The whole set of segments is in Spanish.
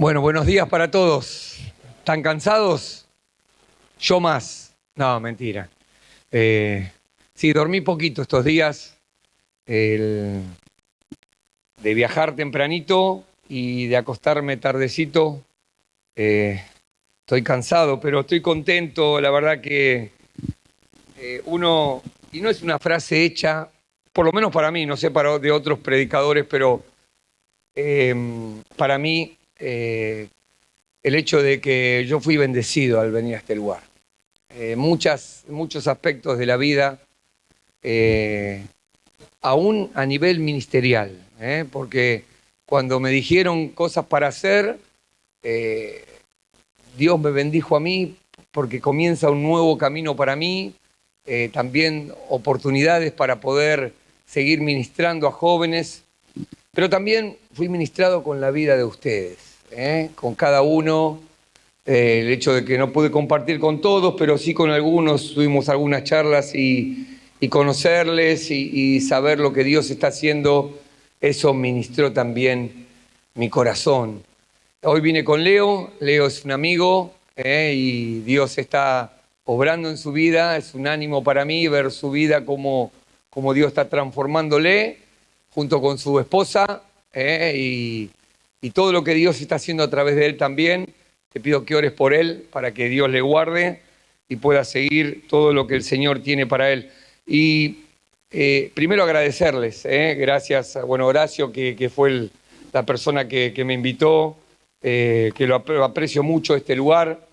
Bueno, buenos días para todos. ¿Están cansados? Yo más. No, mentira. Sí, dormí poquito estos días. De viajar tempranito y de acostarme tardecito. Estoy cansado, pero estoy contento. La verdad que y no es una frase hecha, por lo menos para mí, no sé para de otros predicadores, pero para mí el hecho de que yo fui bendecido al venir a este lugar. Muchos aspectos de la vida, aún a nivel ministerial, porque cuando me dijeron cosas para hacer, Dios me bendijo a mí porque comienza un nuevo camino para mí, también oportunidades para poder seguir ministrando a jóvenes, pero también fui ministrado con la vida de ustedes, con cada uno. El hecho de que no pude compartir con todos, pero sí con algunos, tuvimos algunas charlas y conocerles y saber lo que Dios está haciendo, eso ministró también mi corazón. Hoy vine con Leo es un amigo y Dios está obrando en su vida, es un ánimo para mí ver su vida como Dios está transformándole junto con su esposa y todo lo que Dios está haciendo a través de él también. Te pido que ores por él para que Dios le guarde y pueda seguir todo lo que el Señor tiene para él. Y primero agradecerles, gracias a Horacio, que fue la persona que me invitó, que lo aprecio mucho este lugar.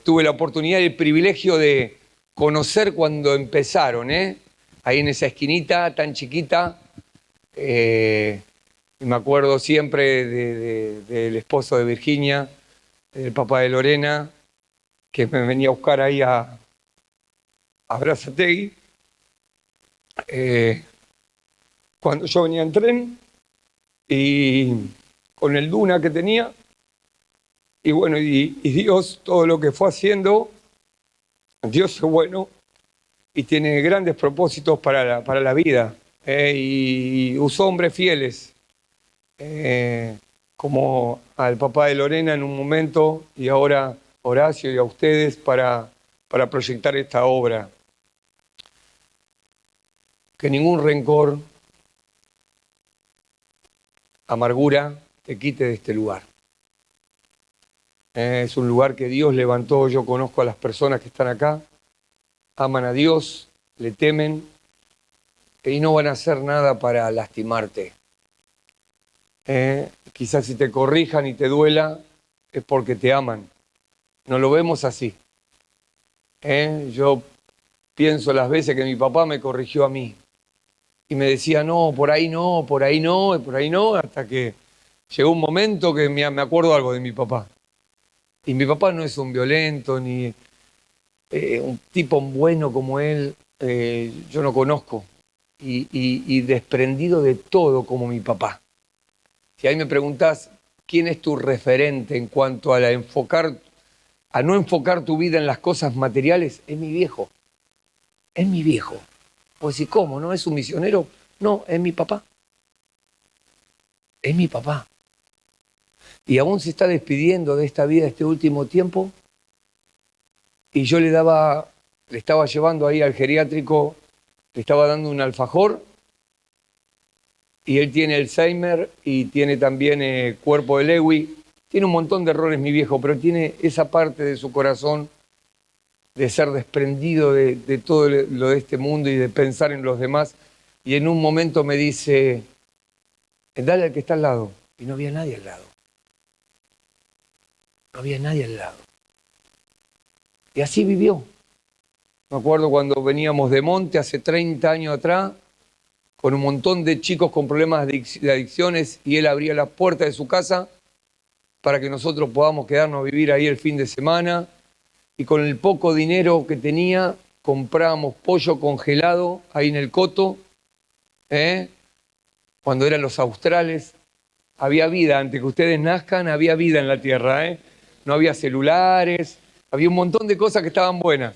Tuve la oportunidad y el privilegio de conocer cuando empezaron, ahí en esa esquinita tan chiquita. Me acuerdo siempre del esposo de Virginia, el papá de Lorena, que me venía a buscar ahí a Berazategui, cuando yo venía en tren y con el Duna que tenía, y bueno, y Dios, todo lo que fue haciendo, Dios es bueno y tiene grandes propósitos para la vida, y usó hombres fieles, como al papá de Lorena en un momento y ahora Horacio y a ustedes para proyectar esta obra. Que ningún rencor, amargura te quite de este lugar. Es un lugar que Dios levantó. Yo conozco a las personas que están acá, aman a Dios, le temen y no van a hacer nada para lastimarte. Quizás si te corrijan y te duela es porque te aman. No lo vemos así. Yo pienso las veces que mi papá me corrigió a mí y me decía, no, por ahí no, por ahí no, por ahí no, hasta que llegó un momento que me acuerdo algo de mi papá. Y mi papá no es un violento ni un tipo bueno como él, yo no conozco. Y desprendido de todo como mi papá. Si ahí me preguntás, ¿quién es tu referente en cuanto a no enfocar tu vida en las cosas materiales? Es mi viejo. Es mi viejo. Pues ¿y cómo? ¿No es un misionero? No, es mi papá. Es mi papá. Y aún se está despidiendo de esta vida este último tiempo. Y yo le estaba llevando ahí al geriátrico, le estaba dando un alfajor. Y él tiene Alzheimer y tiene también cuerpo de Lewy. Tiene un montón de errores mi viejo, pero tiene esa parte de su corazón de ser desprendido de todo lo de este mundo y de pensar en los demás. Y en un momento me dice, dale al que está al lado. Y no había nadie al lado. No había nadie al lado. Y así vivió. Me acuerdo cuando veníamos de Monte hace 30 años atrás, con un montón de chicos con problemas de adicciones, y él abría las puertas de su casa para que nosotros podamos quedarnos a vivir ahí el fin de semana. Y con el poco dinero que tenía, comprábamos pollo congelado ahí en el Coto, cuando eran los australes. Había vida, antes que ustedes nazcan, había vida en la tierra. No había celulares, había un montón de cosas que estaban buenas.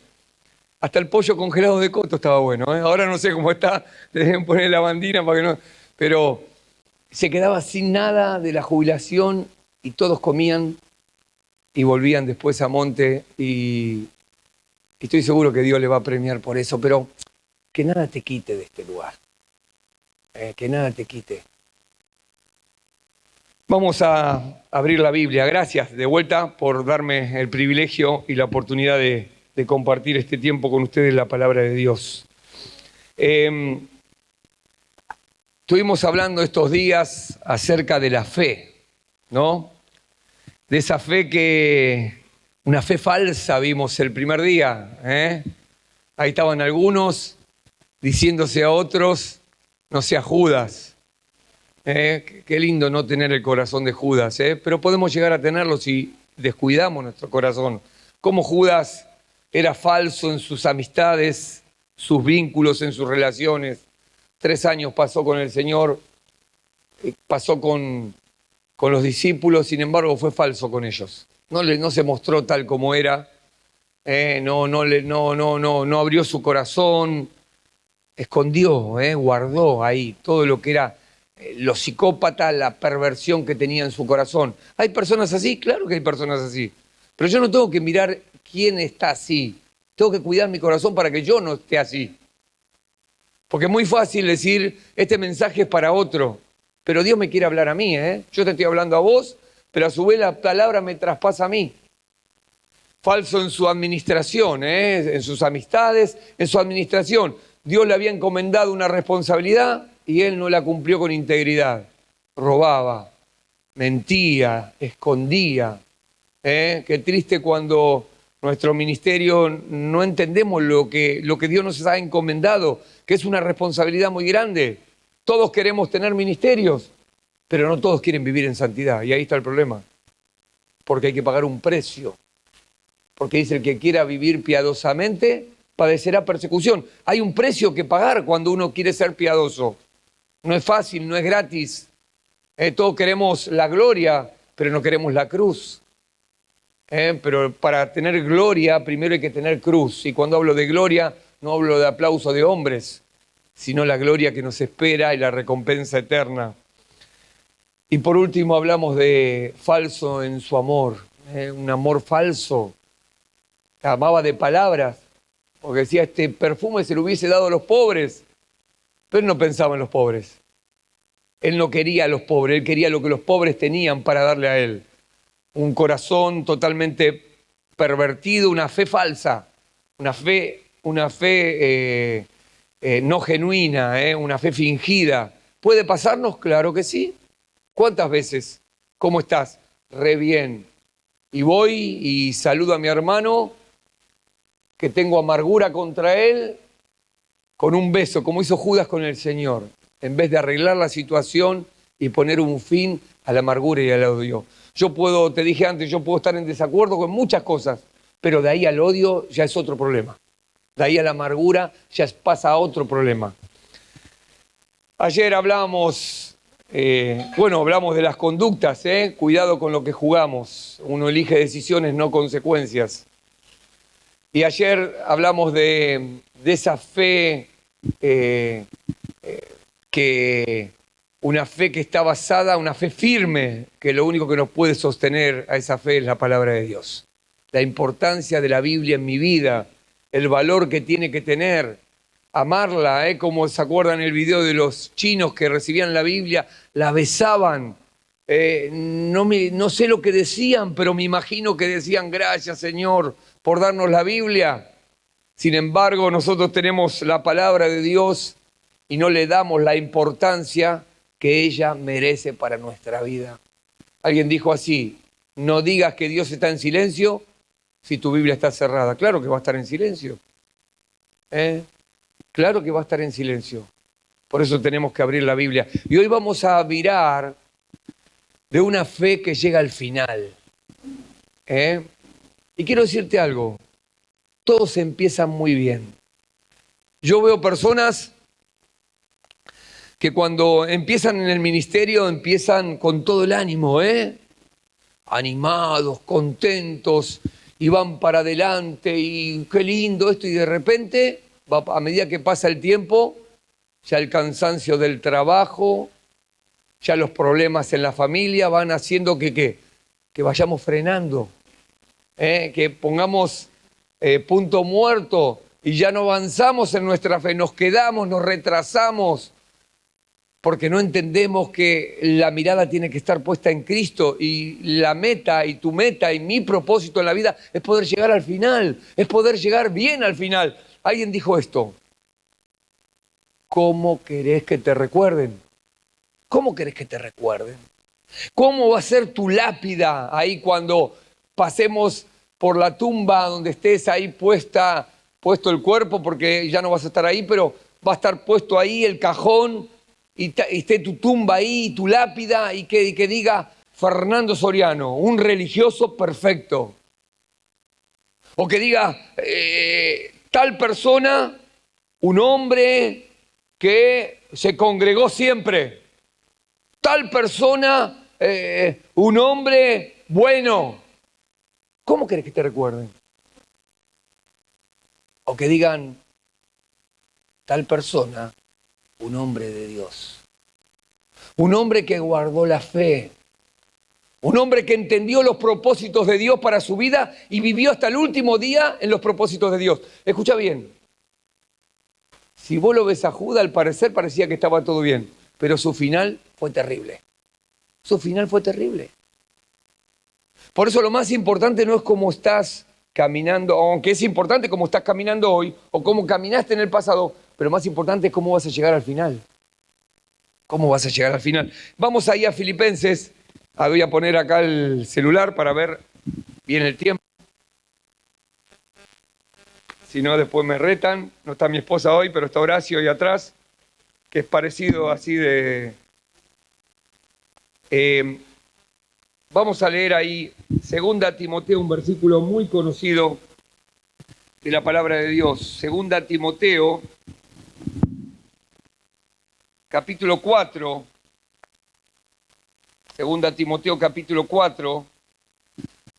Hasta el pollo congelado de Coto estaba bueno. Ahora no sé cómo está, le deben poner la bandina para que no... Pero se quedaba sin nada de la jubilación y todos comían y volvían después a monte y estoy seguro que Dios le va a premiar por eso, pero que nada te quite de este lugar, que nada te quite. Vamos a abrir la Biblia. Gracias de vuelta por darme el privilegio y la oportunidad de compartir este tiempo con ustedes la palabra de Dios. Estuvimos hablando estos días acerca de la fe, ¿no? De esa fe una fe falsa vimos el primer día, ¿eh? Ahí estaban algunos diciéndose a otros, no seas Judas. Qué lindo no tener el corazón de Judas, pero podemos llegar a tenerlo si descuidamos nuestro corazón. Como Judas era falso en sus amistades, sus vínculos, en sus relaciones. 3 años pasó con el Señor, pasó con los discípulos, sin embargo fue falso con ellos. No se mostró tal como era, no abrió su corazón, escondió, guardó ahí todo lo que era lo psicópata, la perversión que tenía en su corazón. ¿Hay personas así? Claro que hay personas así. Pero yo no tengo que mirar quién está así. Tengo que cuidar mi corazón para que yo no esté así. Porque es muy fácil decir, este mensaje es para otro. Pero Dios me quiere hablar a mí, Yo te estoy hablando a vos, pero a su vez la palabra me traspasa a mí. Falso en su administración, en sus amistades, en su administración. Dios le había encomendado una responsabilidad y él no la cumplió con integridad. Robaba, mentía, escondía. Qué triste cuando nuestro ministerio no entendemos lo que Dios nos ha encomendado, que es una responsabilidad muy grande. Todos queremos tener ministerios, pero no todos quieren vivir en santidad. Y ahí está el problema. Porque hay que pagar un precio. Porque dice, el que quiera vivir piadosamente padecerá persecución. Hay un precio que pagar cuando uno quiere ser piadoso. No es fácil, no es gratis. Todos queremos la gloria, pero no queremos la cruz. Pero para tener gloria, primero hay que tener cruz. Y cuando hablo de gloria, no hablo de aplauso de hombres, sino la gloria que nos espera y la recompensa eterna. Y por último hablamos de falso en su amor, un amor falso. Amaba de palabras, porque decía, este perfume se lo hubiese dado a los pobres, pero él no pensaba en los pobres. Él no quería a los pobres, él quería lo que los pobres tenían para darle a él. Un corazón totalmente pervertido, una fe falsa, una fe no genuina, una fe fingida. ¿Puede pasarnos? Claro que sí. ¿Cuántas veces? ¿Cómo estás? Re bien. Y voy y saludo a mi hermano, que tengo amargura contra él, con un beso, como hizo Judas con el Señor, en vez de arreglar la situación y poner un fin a la amargura y al odio. Te dije antes, yo puedo estar en desacuerdo con muchas cosas, pero de ahí al odio ya es otro problema. De ahí a la amargura ya pasa a otro problema. Ayer hablamos de las conductas, cuidado con lo que jugamos. Uno elige decisiones, no consecuencias. Y ayer hablamos de esa fe, una fe que está basada, una fe firme, que lo único que nos puede sostener a esa fe es la palabra de Dios. La importancia de la Biblia en mi vida, el valor que tiene que tener, amarla, como se acuerdan el video de los chinos que recibían la Biblia, la besaban. No sé lo que decían, pero me imagino que decían, gracias Señor por darnos la Biblia. Sin embargo, nosotros tenemos la palabra de Dios y no le damos la importancia que ella merece para nuestra vida. Alguien dijo así, no digas que Dios está en silencio si tu Biblia está cerrada. Claro que va a estar en silencio. Claro que va a estar en silencio. Por eso tenemos que abrir la Biblia. Y hoy vamos a mirar de una fe que llega al final. Y quiero decirte algo, todos empiezan muy bien. Yo veo personas que cuando empiezan en el ministerio empiezan con todo el ánimo, animados, contentos, y van para adelante, y qué lindo esto, y de repente, a medida que pasa el tiempo, ya el cansancio del trabajo, ya los problemas en la familia van haciendo que que vayamos frenando, que pongamos punto muerto y ya no avanzamos en nuestra fe, nos quedamos, nos retrasamos, porque no entendemos que la mirada tiene que estar puesta en Cristo y la meta y tu meta y mi propósito en la vida es poder llegar al final, es poder llegar bien al final. Alguien dijo esto: ¿cómo querés que te recuerden? ¿Cómo querés que te recuerden? ¿Cómo va a ser tu lápida ahí cuando pasemos por la tumba donde estés ahí puesto el cuerpo, porque ya no vas a estar ahí, pero va a estar puesto ahí el cajón y esté tu tumba ahí, tu lápida, y que diga Fernando Soriano, un religioso perfecto? O que diga tal persona, un hombre que se congregó siempre. Tal persona, un hombre bueno. ¿Cómo querés que te recuerden? O que digan, tal persona, un hombre de Dios. Un hombre que guardó la fe. Un hombre que entendió los propósitos de Dios para su vida y vivió hasta el último día en los propósitos de Dios. Escucha bien. Si vos lo ves a Judas, al parecer parecía que estaba todo bien, pero su final fue terrible. Su final fue terrible. Por eso lo más importante no es cómo estás caminando, aunque es importante cómo estás caminando hoy o cómo caminaste en el pasado, pero más importante es cómo vas a llegar al final. ¿Cómo vas a llegar al final? Vamos ahí a Filipenses. Voy a poner acá el celular para ver bien el tiempo. Si no, después me retan. No está mi esposa hoy, pero está Horacio ahí atrás, que es parecido así de... vamos a leer ahí 2 Timoteo, un versículo muy conocido de la palabra de Dios. 2 Timoteo, capítulo 4. 2 Timoteo, capítulo 4,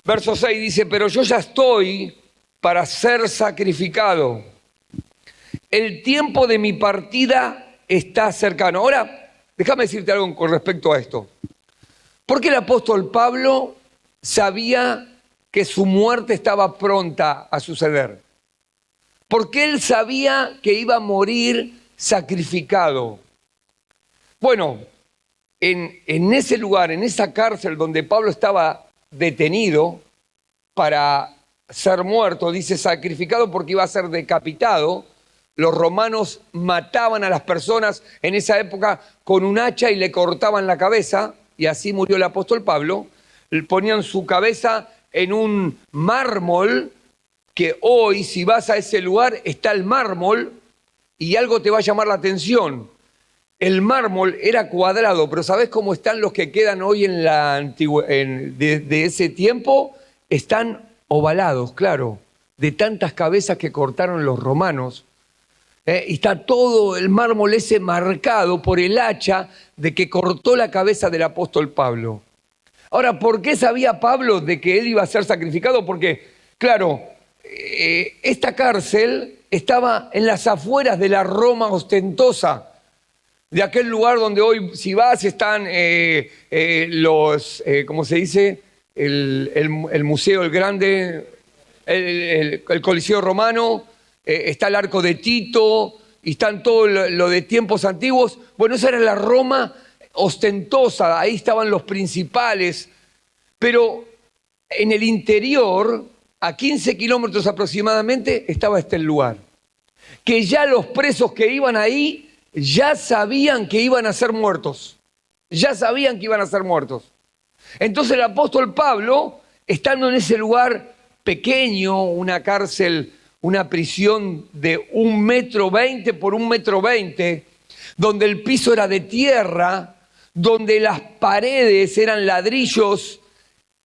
verso 6 dice: pero yo ya estoy para ser sacrificado. El tiempo de mi partida está cercano. Ahora, déjame decirte algo con respecto a esto. ¿Por qué el apóstol Pablo sabía que su muerte estaba pronta a suceder? Porque él sabía que iba a morir sacrificado. Bueno, en ese lugar, en esa cárcel donde Pablo estaba detenido para ser muerto, dice sacrificado porque iba a ser decapitado. Los romanos mataban a las personas en esa época con un hacha y le cortaban la cabeza, y así murió el apóstol Pablo. Ponían su cabeza en un mármol, que hoy si vas a ese lugar está el mármol, y algo te va a llamar la atención. El mármol era cuadrado, pero ¿sabés cómo están los que quedan hoy en la de ese tiempo? Están ovalados, claro, de tantas cabezas que cortaron los romanos. Y está todo el mármol ese marcado por el hacha de que cortó la cabeza del apóstol Pablo. Ahora, ¿por qué sabía Pablo de que él iba a ser sacrificado? Porque, claro, esta cárcel estaba en las afueras de la Roma ostentosa, de aquel lugar donde hoy, si vas, están ¿cómo se dice? El museo, el grande, el Coliseo Romano, está el Arco de Tito, y están todo lo de tiempos antiguos. Bueno, esa era la Roma ostentosa, ahí estaban los principales. Pero en el interior, a 15 kilómetros aproximadamente, estaba este lugar. Que ya los presos que iban ahí ya sabían que iban a ser muertos. Ya sabían que iban a ser muertos. Entonces el apóstol Pablo, estando en ese lugar pequeño, una cárcel, una prisión de 1,20 m por 1,20 m, donde el piso era de tierra, donde las paredes eran ladrillos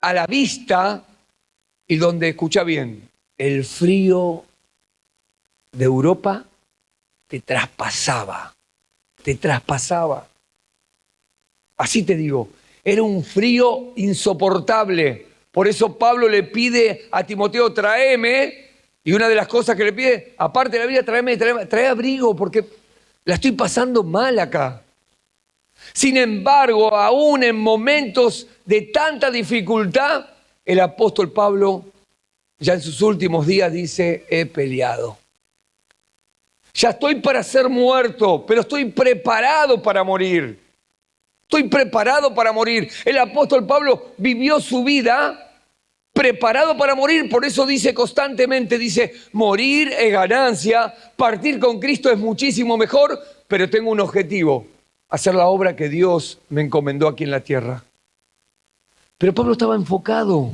a la vista, y donde, escucha bien, el frío de Europa te traspasaba, te traspasaba. Así te digo, era un frío insoportable. Por eso Pablo le pide a Timoteo, tráeme, y una de las cosas que le pide, aparte de la vida, trae abrigo, porque la estoy pasando mal acá. Sin embargo, aún en momentos de tanta dificultad, el apóstol Pablo ya en sus últimos días dice, he peleado. Ya estoy para ser muerto, pero estoy preparado para morir. Estoy preparado para morir. El apóstol Pablo vivió su vida preparado para morir, por eso dice constantemente, dice, morir es ganancia, partir con Cristo es muchísimo mejor, pero tengo un objetivo, hacer la obra que Dios me encomendó aquí en la tierra. Pero Pablo estaba enfocado,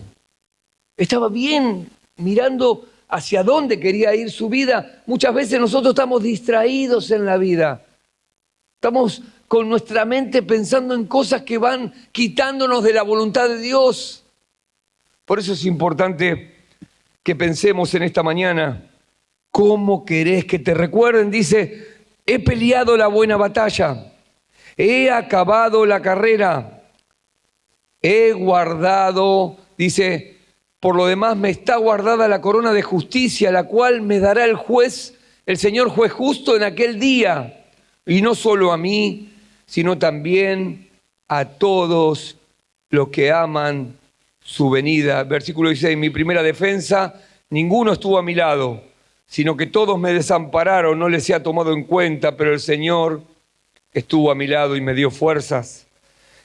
estaba bien mirando hacia dónde quería ir su vida. Muchas veces nosotros estamos distraídos en la vida, estamos con nuestra mente pensando en cosas que van quitándonos de la voluntad de Dios. Por eso es importante que pensemos en esta mañana, ¿cómo querés que te recuerden? Dice, he peleado la buena batalla, he acabado la carrera, he guardado, dice, por lo demás me está guardada la corona de justicia, la cual me dará el juez, el Señor juez justo en aquel día, y no solo a mí, sino también a todos los que aman su venida. Versículo 16, mi primera defensa, ninguno estuvo a mi lado, sino que todos me desampararon, no les he tomado en cuenta, pero el Señor estuvo a mi lado y me dio fuerzas.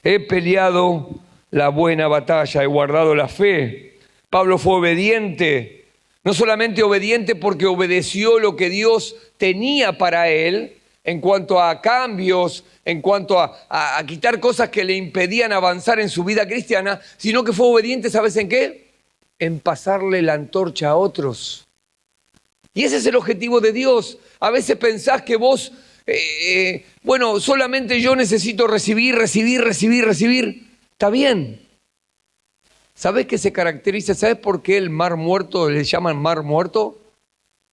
He peleado la buena batalla, he guardado la fe. Pablo fue obediente, no solamente obediente porque obedeció lo que Dios tenía para él, en cuanto a cambios, en cuanto a quitar cosas que le impedían avanzar en su vida cristiana, sino que fue obediente, ¿sabes en qué? En pasarle la antorcha a otros. Y ese es el objetivo de Dios. A veces pensás que vos, bueno, solamente yo necesito recibir. Está bien. ¿Sabés qué se caracteriza? ¿Sabés por qué el mar muerto le llaman mar muerto?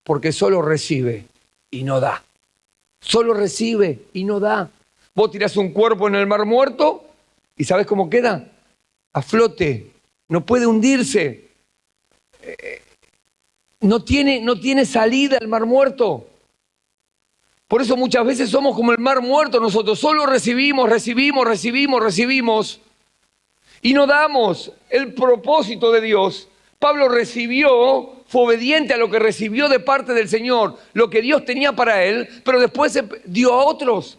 Porque solo recibe y no da. Solo recibe y no da. Vos tirás un cuerpo en el mar muerto y ¿sabés cómo queda? A flote, no puede hundirse. No tiene salida el mar muerto. Por eso muchas veces somos como el mar muerto nosotros. Solo recibimos y no damos el propósito de Dios. Pablo recibió, fue obediente a lo que recibió de parte del Señor, lo que Dios tenía para él, pero después dio a otros.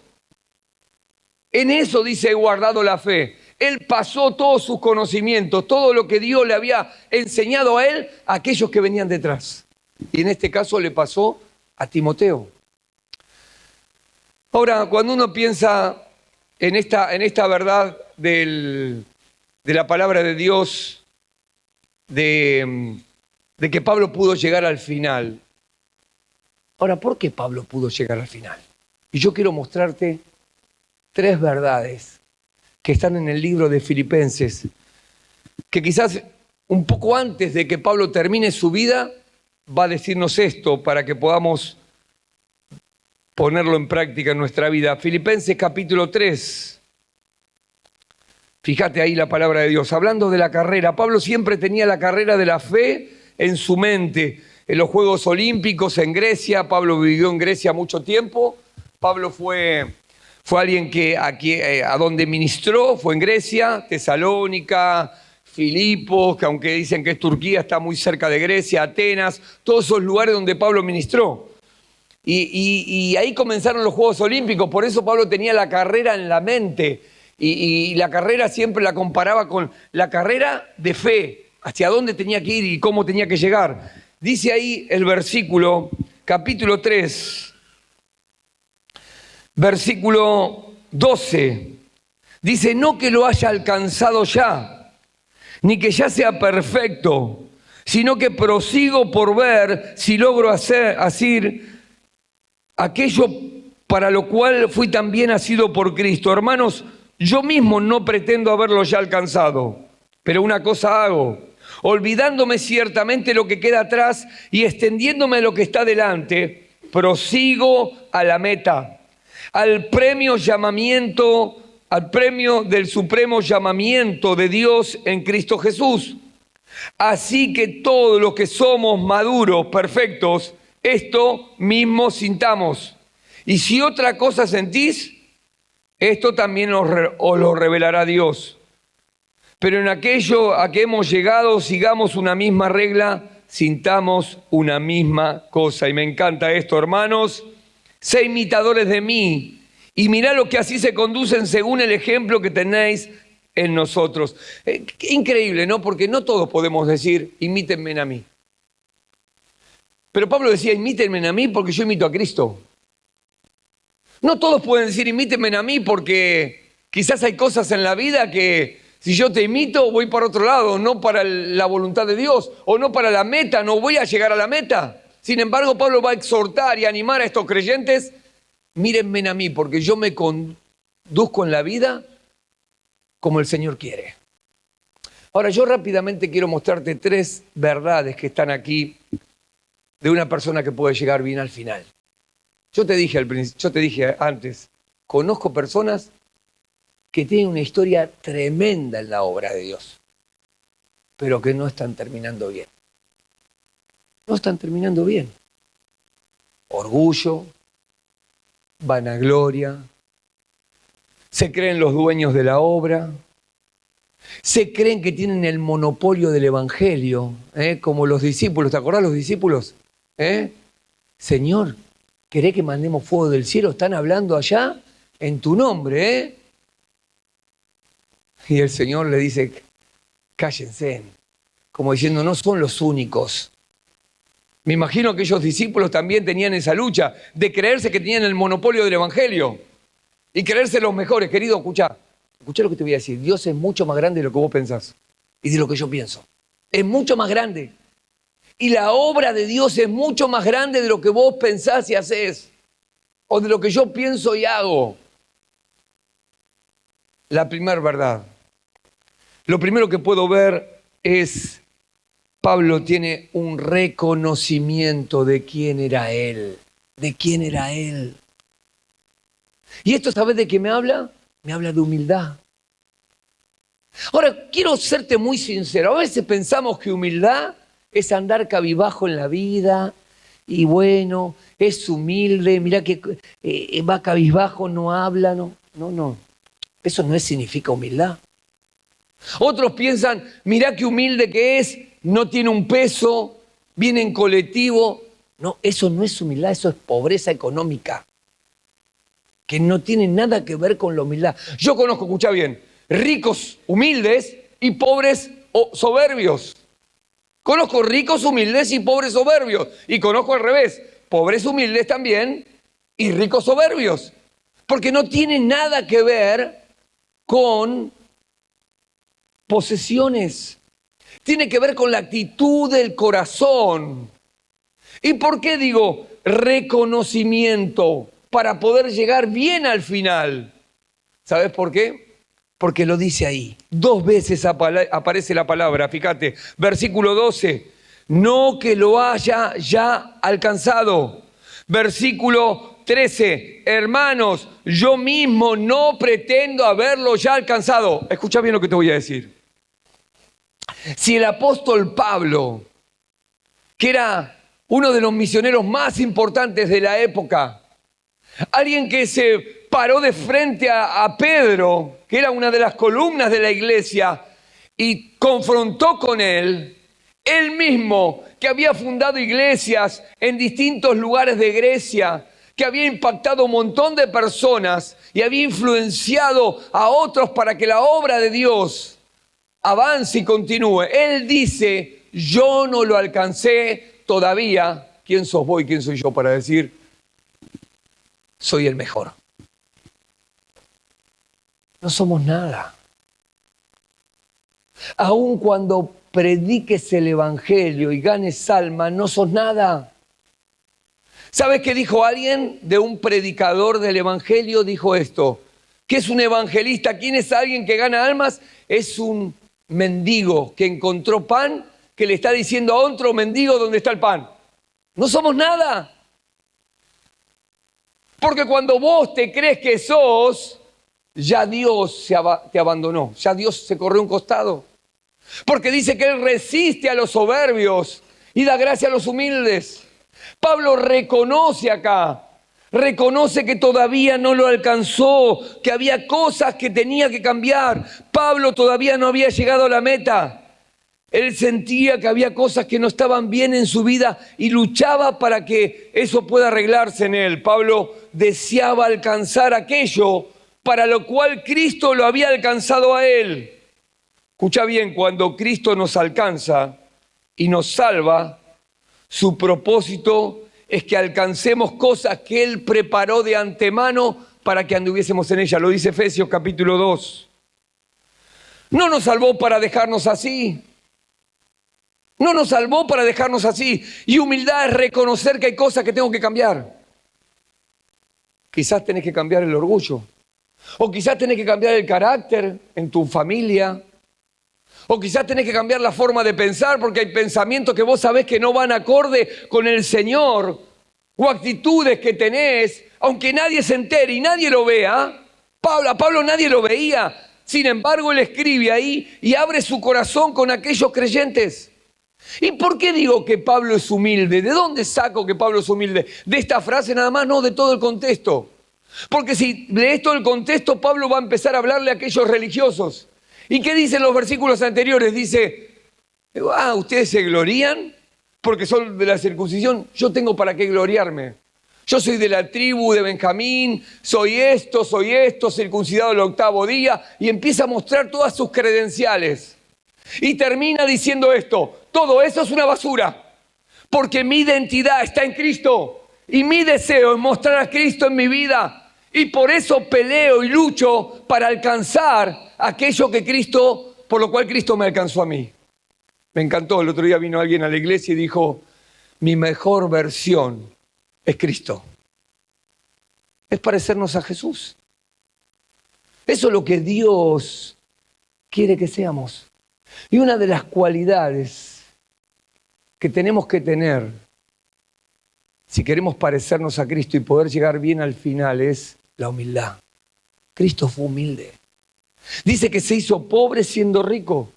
En eso dice, he guardado la fe. Él pasó todos sus conocimientos, todo lo que Dios le había enseñado a él, a aquellos que venían detrás. Y en este caso le pasó a Timoteo. Ahora, cuando uno piensa en esta verdad de la palabra de Dios, de que Pablo pudo llegar al final. Ahora, ¿por qué Pablo pudo llegar al final? Y yo quiero mostrarte 3 verdades que están en el libro de Filipenses, que quizás un poco antes de que Pablo termine su vida, va a decirnos esto para que podamos ponerlo en práctica en nuestra vida. Filipenses capítulo 3. Fíjate ahí la palabra de Dios. Hablando de la carrera, Pablo siempre tenía la carrera de la fe en su mente. En los Juegos Olímpicos en Grecia, Pablo vivió en Grecia mucho tiempo. Pablo fue alguien que a donde ministró, fue en Grecia, Tesalónica, Filipos, que aunque dicen que es Turquía, está muy cerca de Grecia, Atenas, todos esos lugares donde Pablo ministró. Y ahí comenzaron los Juegos Olímpicos, por eso Pablo tenía la carrera en la mente. Y la carrera siempre la comparaba con la carrera de fe, hacia dónde tenía que ir y cómo tenía que llegar. Dice ahí el versículo, capítulo 3, versículo 12. Dice, no que lo haya alcanzado ya, ni que ya sea perfecto, sino que prosigo por ver si logro hacer aquello para lo cual fui también nacido por Cristo. Hermanos, yo mismo no pretendo haberlo ya alcanzado, pero una cosa hago, olvidándome ciertamente lo que queda atrás y extendiéndome a lo que está delante, prosigo a la meta, al premio del supremo llamamiento de Dios en Cristo Jesús. Así que todos los que somos maduros, perfectos, esto mismo sintamos. Y si otra cosa sentís, Esto también os lo revelará Dios. Pero en aquello a que hemos llegado, sigamos una misma regla, sintamos una misma cosa. Y me encanta esto, hermanos. Sé imitadores de mí y mirá lo que así se conducen según el ejemplo que tenéis en nosotros. Increíble, ¿no? Porque no todos podemos decir, imítenme a mí. Pero Pablo decía, imítenme a mí porque yo imito a Cristo. No todos pueden decir, imítenme a mí porque quizás hay cosas en la vida que si yo te imito voy para otro lado, no para la voluntad de Dios, o no para la meta, no voy a llegar a la meta. Sin embargo, Pablo va a exhortar y animar a estos creyentes, mírenme a mí porque yo me conduzco en la vida como el Señor quiere. Ahora, yo rápidamente quiero mostrarte 3 verdades que están aquí de una persona que puede llegar bien al final. Yo te dije antes, conozco personas que tienen una historia tremenda en la obra de Dios, pero que no están terminando bien. No están terminando bien. Orgullo, vanagloria, se creen los dueños de la obra, se creen que tienen el monopolio del evangelio, como los discípulos. ¿Te acordás los discípulos? Señor, ¿querés que mandemos fuego del cielo? Están hablando allá en tu nombre, Y el Señor le dice, cállense, como diciendo, no son los únicos. Me imagino que aquellos discípulos también tenían esa lucha de creerse que tenían el monopolio del evangelio y creerse los mejores. Querido, escuchá lo que te voy a decir. Dios es mucho más grande de lo que vos pensás y de lo que yo pienso. Es mucho más grande. Y la obra de Dios es mucho más grande de lo que vos pensás y hacés, o de lo que yo pienso y hago. La primera verdad. Lo primero que puedo ver es, Pablo tiene un reconocimiento de quién era él. De quién era él. ¿Y esto sabes de qué me habla? Me habla de humildad. Ahora, quiero serte muy sincero. A veces pensamos que humildad es andar cabizbajo en la vida y bueno, es humilde, mirá que va cabizbajo, no habla, no. Eso no significa humildad. Otros piensan, mirá qué humilde que es, no tiene un peso, viene en colectivo. No, eso no es humildad, eso es pobreza económica, que no tiene nada que ver con la humildad. Yo conozco, escuchá bien, ricos humildes y pobres soberbios. Conozco ricos humildes y pobres soberbios. Y conozco al revés, pobres humildes también y ricos soberbios. Porque no tiene nada que ver con posesiones. Tiene que ver con la actitud del corazón. ¿Y por qué digo reconocimiento? Para poder llegar bien al final. ¿Sabes por qué? Porque lo dice ahí. 2 veces aparece la palabra, fíjate. Versículo 12. No que lo haya ya alcanzado. Versículo 13. Hermanos, yo mismo no pretendo haberlo ya alcanzado. Escucha bien lo que te voy a decir. Si el apóstol Pablo, que era uno de los misioneros más importantes de la época, alguien que se paró de frente a Pedro, que era una de las columnas de la iglesia, y confrontó con él mismo, que había fundado iglesias en distintos lugares de Grecia, que había impactado un montón de personas y había influenciado a otros para que la obra de Dios avance y continúe. Él dice, yo no lo alcancé todavía. ¿Quién sos vos y quién soy yo para decir, soy el mejor? No somos nada. Aun cuando prediques el evangelio y ganes alma, no sos nada. ¿Sabes qué dijo alguien de un predicador del evangelio? Dijo esto, ¿qué es un evangelista? ¿Quién es alguien que gana almas? Es un mendigo que encontró pan, que le está diciendo a otro mendigo dónde está el pan. No somos nada. Porque cuando vos te crees que sos, ya Dios te abandonó, ya Dios se corrió un costado. Porque dice que Él resiste a los soberbios y da gracia a los humildes. Pablo reconoce acá Reconoce que todavía no lo alcanzó, que había cosas que tenía que cambiar. Pablo todavía no había llegado a la meta. Él sentía que había cosas que no estaban bien en su vida y luchaba para que eso pueda arreglarse en él. Pablo deseaba alcanzar aquello para lo cual Cristo lo había alcanzado a él. Escucha bien, cuando Cristo nos alcanza y nos salva, su propósito es que alcancemos cosas que Él preparó de antemano para que anduviésemos en ellas. Lo dice Efesios capítulo 2. No nos salvó para dejarnos así. No nos salvó para dejarnos así. Y humildad es reconocer que hay cosas que tengo que cambiar. Quizás tenés que cambiar el orgullo. O quizás tenés que cambiar el carácter en tu familia. O quizás tenés que cambiar la forma de pensar porque hay pensamientos que vos sabés que no van acorde con el Señor. O actitudes que tenés, aunque nadie se entere y nadie lo vea. A Pablo nadie lo veía. Sin embargo, él escribe ahí y abre su corazón con aquellos creyentes. ¿Y por qué digo que Pablo es humilde? ¿De dónde saco que Pablo es humilde? ¿De esta frase nada más? No, de todo el contexto. Porque si lees todo el contexto, Pablo va a empezar a hablarle a aquellos religiosos. ¿Y qué dicen los versículos anteriores? Dice, ¿ustedes se glorían porque son de la circuncisión? Yo tengo para qué gloriarme. Yo soy de la tribu de Benjamín, soy esto, circuncidado el 8º día. Y empieza a mostrar todas sus credenciales. Y termina diciendo esto, todo eso es una basura. Porque mi identidad está en Cristo. Y mi deseo es mostrar a Cristo en mi vida. Y por eso peleo y lucho para alcanzar aquello que Cristo, por lo cual Cristo me alcanzó a mí. Me encantó, el otro día vino alguien a la iglesia y dijo, mi mejor versión es Cristo. Es parecernos a Jesús. Eso es lo que Dios quiere que seamos. Y una de las cualidades que tenemos que tener si queremos parecernos a Cristo y poder llegar bien al final es la humildad. Cristo fue humilde. Dice que se hizo pobre siendo rico.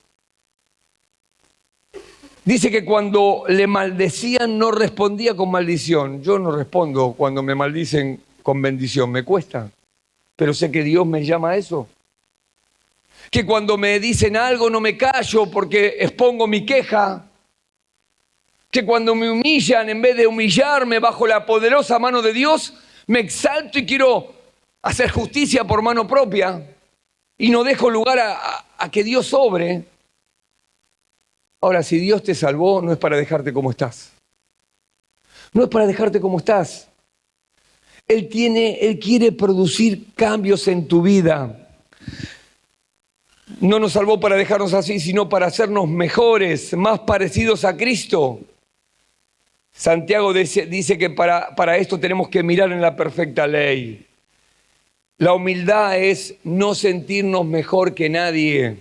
Dice que cuando le maldecían no respondía con maldición. Yo no respondo cuando me maldicen con bendición, me cuesta. Pero sé que Dios me llama a eso. Que cuando me dicen algo no me callo porque expongo mi queja. Que cuando me humillan, en vez de humillarme bajo la poderosa mano de Dios, me exalto y quiero hacer justicia por mano propia y no dejo lugar a que Dios obre. Ahora, si Dios te salvó, no es para dejarte como estás. No es para dejarte como estás. Él quiere producir cambios en tu vida. No nos salvó para dejarnos así, sino para hacernos mejores, más parecidos a Cristo. Santiago dice que para esto tenemos que mirar en la perfecta ley. La humildad es no sentirnos mejor que nadie.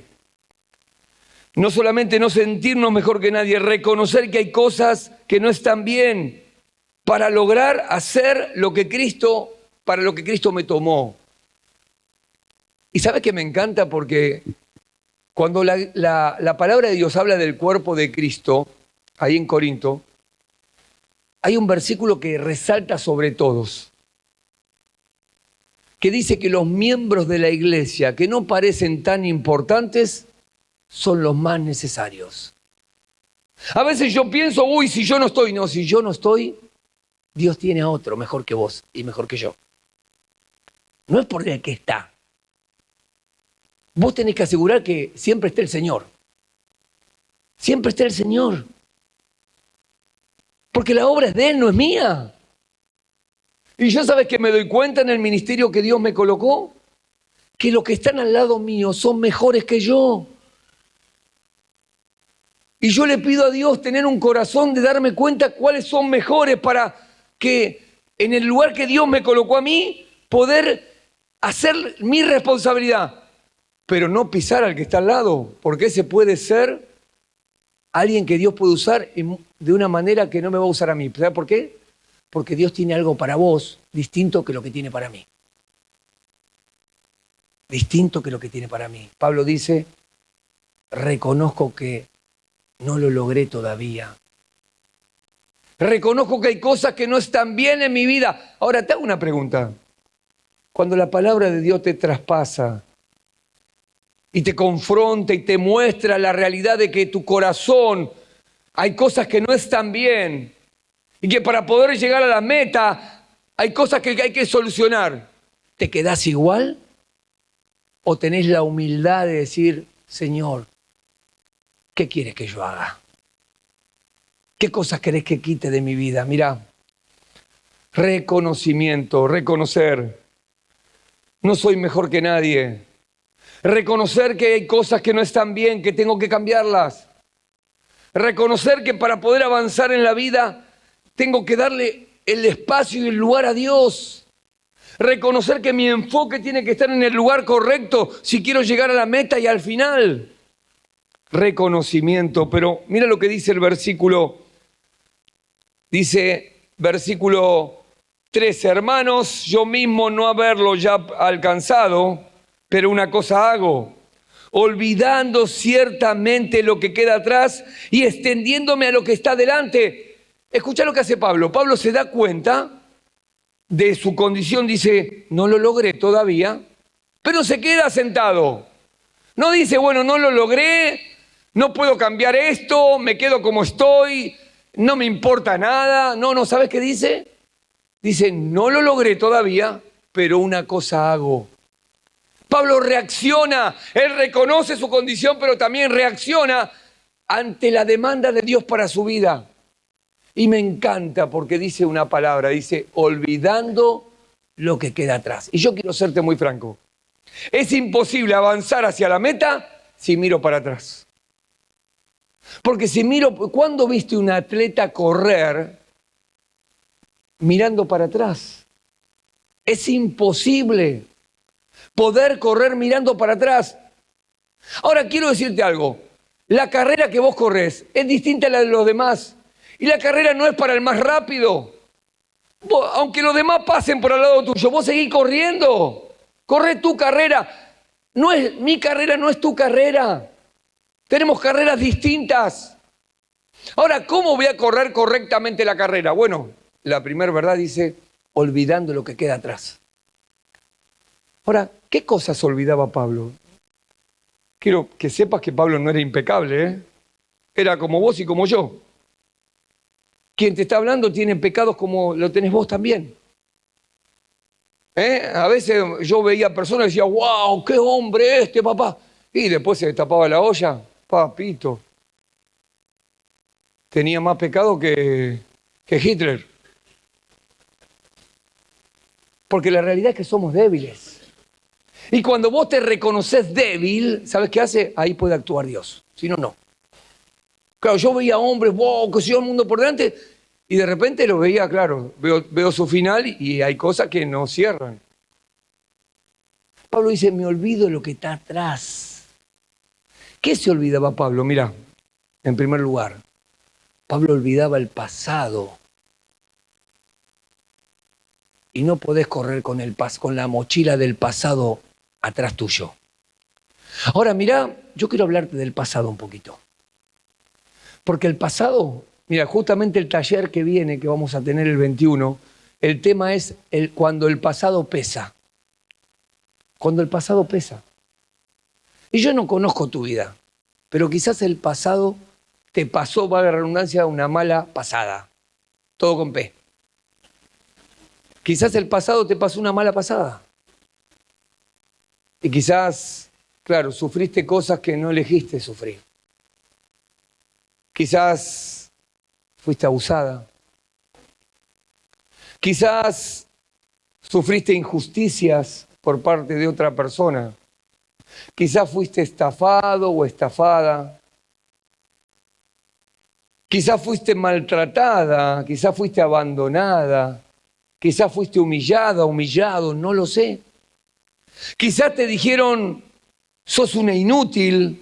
No solamente no sentirnos mejor que nadie, reconocer que hay cosas que no están bien para lograr hacer para lo que Cristo me tomó. Y ¿sabes qué me encanta? Porque cuando la palabra de Dios habla del cuerpo de Cristo, ahí en Corinto, hay un versículo que resalta sobre todos, que dice que los miembros de la iglesia que no parecen tan importantes son los más necesarios. A veces yo pienso, si yo no estoy. No, si yo no estoy, Dios tiene a otro mejor que vos y mejor que yo. No es por el que está. Vos tenés que asegurar que siempre esté el Señor. Siempre esté el Señor. Porque la obra es de Él, no es mía. Y yo, ¿sabes qué me doy cuenta en el ministerio que Dios me colocó? Que los que están al lado mío son mejores que yo. Y yo le pido a Dios tener un corazón de darme cuenta cuáles son mejores para que en el lugar que Dios me colocó a mí, poder hacer mi responsabilidad. Pero no pisar al que está al lado, porque ese puede ser alguien que Dios puede usar de una manera que no me va a usar a mí. ¿Sabes por qué? Porque Dios tiene algo para vos distinto que lo que tiene para mí. Distinto que lo que tiene para mí. Pablo dice, reconozco que no lo logré todavía. Reconozco que hay cosas que no están bien en mi vida. Ahora te hago una pregunta. Cuando la palabra de Dios te traspasa y te confronta y te muestra la realidad de que tu corazón hay cosas que no están bien y que para poder llegar a la meta hay cosas que hay que solucionar, ¿te quedás igual? ¿O tenés la humildad de decir, Señor, ¿qué quieres que yo haga? ¿Qué cosas querés que quite de mi vida? Mirá, reconocimiento, reconocer, no soy mejor que nadie. Reconocer que hay cosas que no están bien, que tengo que cambiarlas. Reconocer que para poder avanzar en la vida tengo que darle el espacio y el lugar a Dios. Reconocer que mi enfoque tiene que estar en el lugar correcto si quiero llegar a la meta y al final. Reconocimiento, pero mira lo que dice el versículo. Dice, versículo 13, hermanos, yo mismo no haberlo ya alcanzado, pero una cosa hago, olvidando ciertamente lo que queda atrás y extendiéndome a lo que está delante. Escucha lo que hace Pablo. Pablo se da cuenta de su condición, dice, no lo logré todavía, pero se queda sentado. No dice, bueno, no lo logré, no puedo cambiar esto, me quedo como estoy, no me importa nada. No, ¿sabes qué dice? Dice, no lo logré todavía, pero una cosa hago. Pablo reacciona, él reconoce su condición, pero también reacciona ante la demanda de Dios para su vida. Y me encanta porque dice una palabra, dice, olvidando lo que queda atrás. Y yo quiero serte muy franco. Es imposible avanzar hacia la meta si miro para atrás. Porque si miro, ¿cuándo viste un atleta correr mirando para atrás? Es imposible poder correr mirando para atrás. Ahora quiero decirte algo. La carrera que vos corres es distinta a la de los demás. Y la carrera no es para el más rápido. Vos, aunque los demás pasen por al lado tuyo, vos seguís corriendo. Corre tu carrera. Mi carrera no es tu carrera. Tenemos carreras distintas. Ahora, ¿cómo voy a correr correctamente la carrera? Bueno, la primera verdad dice, olvidando lo que queda atrás. Ahora, ¿qué cosas olvidaba Pablo? Quiero que sepas que Pablo no era impecable, ¿eh? Era como vos y como yo. Quien te está hablando tiene pecados como lo tenés vos también. A veces yo veía personas y decía, wow, qué hombre este, papá. Y después se destapaba la olla, papito. Tenía más pecado que Hitler. Porque la realidad es que somos débiles. Y cuando vos te reconoces débil, ¿sabes qué hace? Ahí puede actuar Dios. Si no, no. Claro, yo veía hombres, wow, que se iba el mundo por delante, y de repente lo veía, claro, veo su final y hay cosas que no cierran. Pablo dice, me olvido de lo que está atrás. ¿Qué se olvidaba Pablo? Mira, en primer lugar, Pablo olvidaba el pasado. Y no podés correr con la mochila del pasado atrás tuyo. Ahora, mira, yo quiero hablarte del pasado un poquito. Porque el pasado, mira, justamente el taller que viene, que vamos a tener el 21, el tema es cuando el pasado pesa. Cuando el pasado pesa. Y yo no conozco tu vida, pero quizás el pasado te pasó, valga la redundancia, una mala pasada. Todo con P. Quizás el pasado te pasó una mala pasada. Y quizás, claro, sufriste cosas que no elegiste sufrir. Quizás fuiste abusada. Quizás sufriste injusticias por parte de otra persona. Quizás fuiste estafado o estafada. Quizás fuiste maltratada, quizás fuiste abandonada. Quizás fuiste humillada, humillado, no lo sé. Quizás te dijeron, sos una inútil,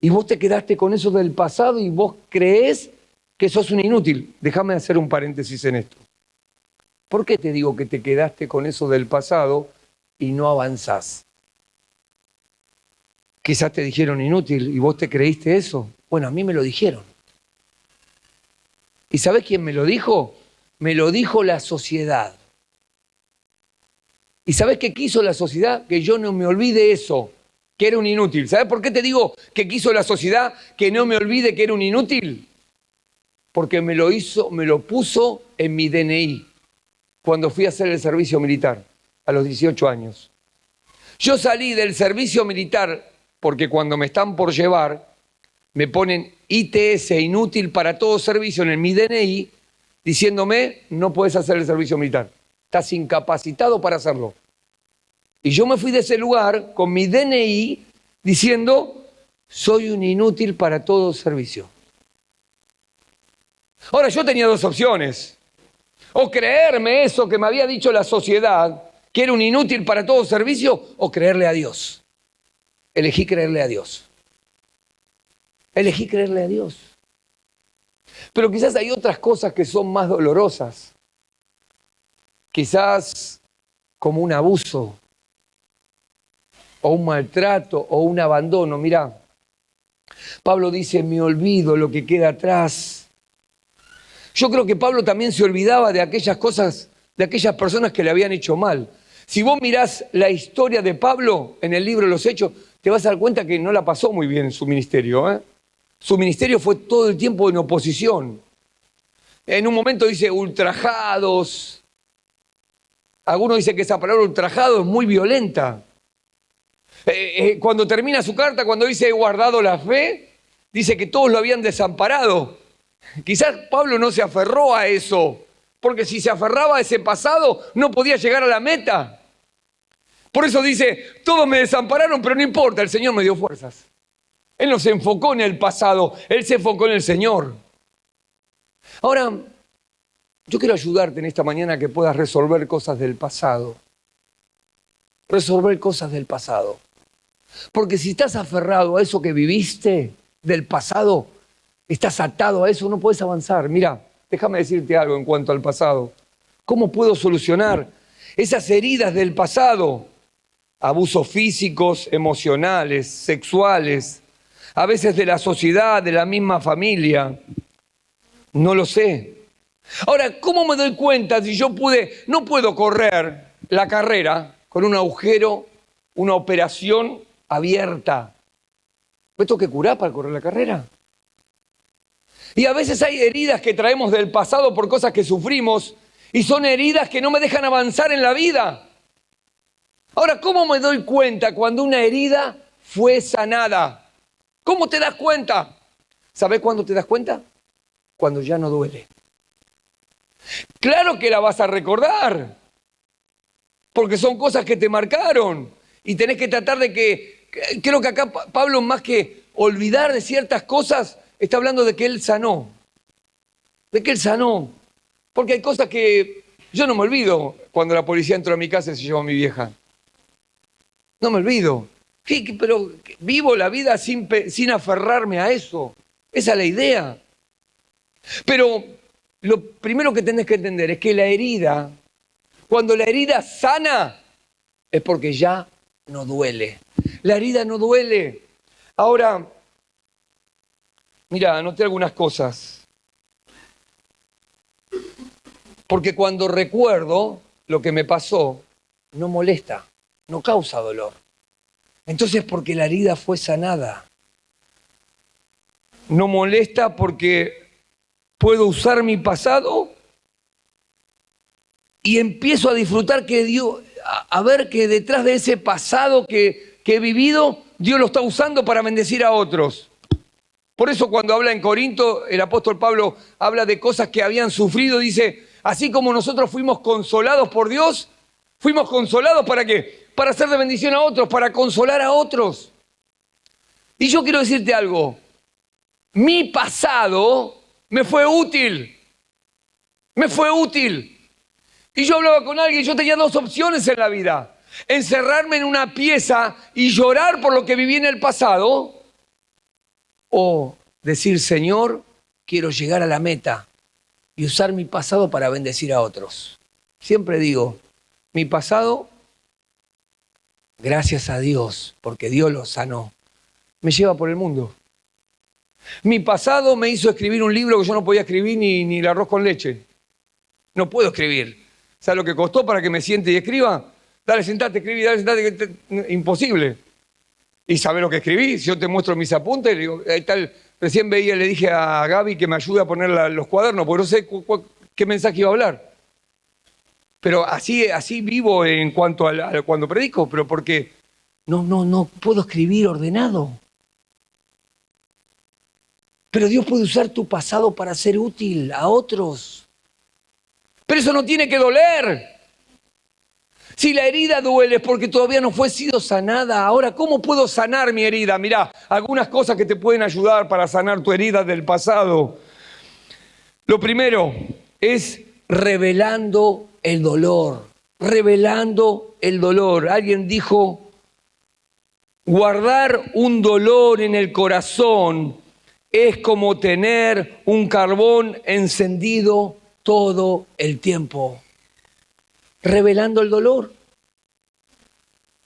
y vos te quedaste con eso del pasado y vos creés que sos una inútil. Déjame hacer un paréntesis en esto. ¿Por qué te digo que te quedaste con eso del pasado y no avanzás? Quizás te dijeron inútil y vos te creíste eso. Bueno, a mí me lo dijeron. ¿Y sabés quién me lo dijo? Me lo dijo la sociedad. ¿Y sabés qué quiso la sociedad? Que yo no me olvide eso, que era un inútil. ¿Sabés por qué te digo que quiso la sociedad que no me olvide que era un inútil? Porque me lo puso en mi DNI cuando fui a hacer el servicio militar a los 18 años. Yo salí del servicio militar porque cuando me están por llevar me ponen ITS, inútil para todo servicio, en mi DNI, diciéndome no puedes hacer el servicio militar. Estás incapacitado para hacerlo. Y yo me fui de ese lugar con mi DNI diciendo soy un inútil para todo servicio. Ahora, yo tenía dos opciones. O creerme eso que me había dicho la sociedad, que era un inútil para todo servicio, o creerle a Dios. Elegí creerle a Dios. Elegí creerle a Dios. Pero quizás hay otras cosas que son más dolorosas. Quizás como un abuso, o un maltrato, o un abandono. Mirá, Pablo dice, me olvido lo que queda atrás. Yo creo que Pablo también se olvidaba de aquellas cosas, de aquellas personas que le habían hecho mal. Si vos mirás la historia de Pablo en el libro de los Hechos, te vas a dar cuenta que no la pasó muy bien en su ministerio, ¿eh? Su ministerio fue todo el tiempo en oposición. En un momento dice ultrajados. Algunos dicen que esa palabra ultrajado es muy violenta. Cuando termina su carta, cuando dice he guardado la fe, dice que todos lo habían desamparado. Quizás Pablo no se aferró a eso, porque si se aferraba a ese pasado, no podía llegar a la meta. Por eso dice, todos me desampararon, pero no importa, el Señor me dio fuerzas. Él no se enfocó en el pasado, Él se enfocó en el Señor. Ahora, yo quiero ayudarte en esta mañana a que puedas resolver cosas del pasado. Resolver cosas del pasado. Porque si estás aferrado a eso que viviste del pasado, estás atado a eso, no puedes avanzar. Mira, déjame decirte algo en cuanto al pasado. ¿Cómo puedo solucionar esas heridas del pasado? Abusos físicos, emocionales, sexuales, a veces de la sociedad, de la misma familia. No lo sé. Ahora, ¿cómo me doy cuenta si yo no puedo correr la carrera con un agujero, una operación abierta? ¿Me tengo que curar para correr la carrera? Y a veces hay heridas que traemos del pasado por cosas que sufrimos y son heridas que no me dejan avanzar en la vida. Ahora, ¿cómo me doy cuenta cuando una herida fue sanada? ¿Cómo te das cuenta? ¿Sabés cuándo te das cuenta? Cuando ya no duele. Claro que la vas a recordar, porque son cosas que te marcaron y tenés que tratar de creo que acá Pablo, más que olvidar de ciertas cosas, está hablando de que él sanó. De que él sanó. Porque hay cosas que yo no me olvido cuando la policía entró a mi casa y se llevó a mi vieja. No me olvido. Sí, pero vivo la vida sin aferrarme a eso. Esa es la idea. Pero lo primero que tenés que entender es que la herida, cuando la herida sana, es porque ya no duele. La herida no duele. Ahora, mira, anoté algunas cosas. Porque cuando recuerdo lo que me pasó, no molesta, no causa dolor. Entonces, porque la herida fue sanada. No molesta porque puedo usar mi pasado y empiezo a disfrutar que Dios, a ver que detrás de ese pasado que he vivido, Dios lo está usando para bendecir a otros. Por eso cuando habla en Corinto, el apóstol Pablo habla de cosas que habían sufrido, dice, así como nosotros fuimos consolados por Dios, fuimos consolados ¿para qué? Para hacer de bendición a otros, para consolar a otros. Y yo quiero decirte algo, mi pasado me fue útil, me fue útil. Y yo hablaba con alguien, yo tenía dos opciones en la vida, encerrarme en una pieza y llorar por lo que viví en el pasado, o decir, Señor, quiero llegar a la meta y usar mi pasado para bendecir a otros. Siempre digo, mi pasado, gracias a Dios, porque Dios lo sanó, me lleva por el mundo. Mi pasado me hizo escribir un libro que yo no podía escribir ni el arroz con leche. No puedo escribir. ¿Sabes lo que costó para que me siente y escriba? Dale, sentate, escribí, dale, sentate. Imposible. ¿Y sabés lo que escribí? Si yo te muestro mis apuntes, le digo, ahí está recién veía, le dije a Gaby que me ayude a poner los cuadernos, porque no sé qué mensaje iba a hablar. Pero así vivo en cuanto a cuando predico, pero porque no puedo escribir ordenado. Pero Dios puede usar tu pasado para ser útil a otros. Pero eso no tiene que doler. Si la herida duele es porque todavía no fue sido sanada. Ahora, ¿cómo puedo sanar mi herida? Mirá, algunas cosas que te pueden ayudar para sanar tu herida del pasado. Lo primero es revelando el dolor. Revelando el dolor. Alguien dijo, guardar un dolor en el corazón es como tener un carbón encendido todo el tiempo. Revelando el dolor.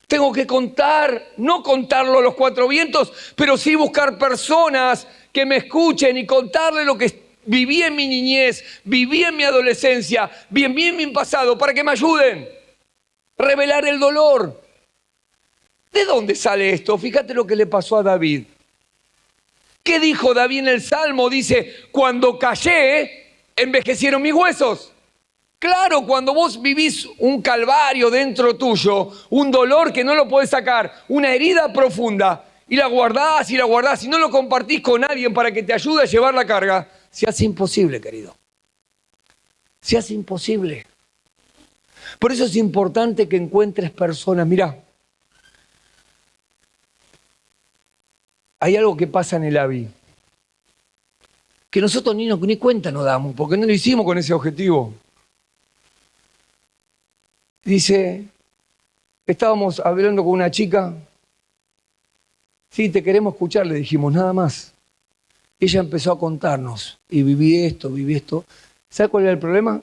Tengo que contar, no contarlo a los cuatro vientos, pero sí buscar personas que me escuchen y contarle lo que viví en mi niñez, viví en mi adolescencia, viví en mi pasado, para que me ayuden. Revelar el dolor. ¿De dónde sale esto? Fíjate lo que le pasó a David. ¿Qué dijo David en el Salmo? Dice, cuando callé, envejecieron mis huesos. Claro, cuando vos vivís un calvario dentro tuyo, un dolor que no lo podés sacar, una herida profunda, y la guardás y no lo compartís con alguien para que te ayude a llevar la carga, se hace imposible, querido. Se hace imposible. Por eso es importante que encuentres personas. Mirá, hay algo que pasa en el AVI, que nosotros ni cuenta nos damos, porque no lo hicimos con ese objetivo. Dice, estábamos hablando con una chica, sí, te queremos escuchar, le dijimos, nada más. Ella empezó a contarnos, y viví esto. ¿Sabe cuál era el problema?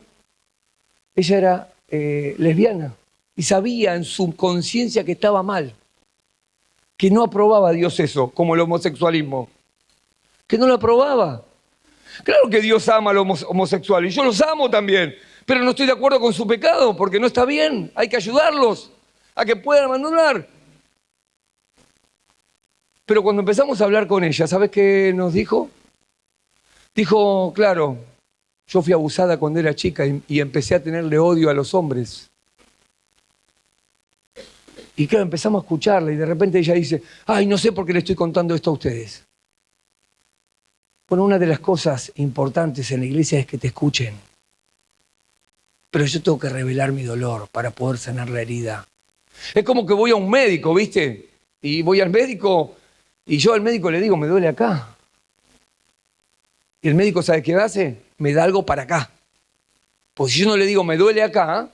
Ella era lesbiana, y sabía en su conciencia que estaba mal, que no aprobaba a Dios eso, como el homosexualismo, que no lo aprobaba. Claro que Dios ama a los homosexuales, y yo los amo también, pero no estoy de acuerdo con su pecado, porque no está bien. Hay que ayudarlos a que puedan abandonar. Pero cuando empezamos a hablar con ella, ¿sabes qué nos dijo? Dijo, claro, yo fui abusada cuando era chica y empecé a tenerle odio a los hombres. Y claro, empezamos a escucharla y de repente ella dice, ay, no sé por qué le estoy contando esto a ustedes. Bueno, una de las cosas importantes en la iglesia es que te escuchen. Pero yo tengo que revelar mi dolor para poder sanar la herida. Es como que voy a un médico, ¿viste? Y voy al médico y yo al médico le digo, me duele acá. Y el médico, ¿sabe qué hace? Me da algo para acá. Pues si yo no le digo, me duele acá,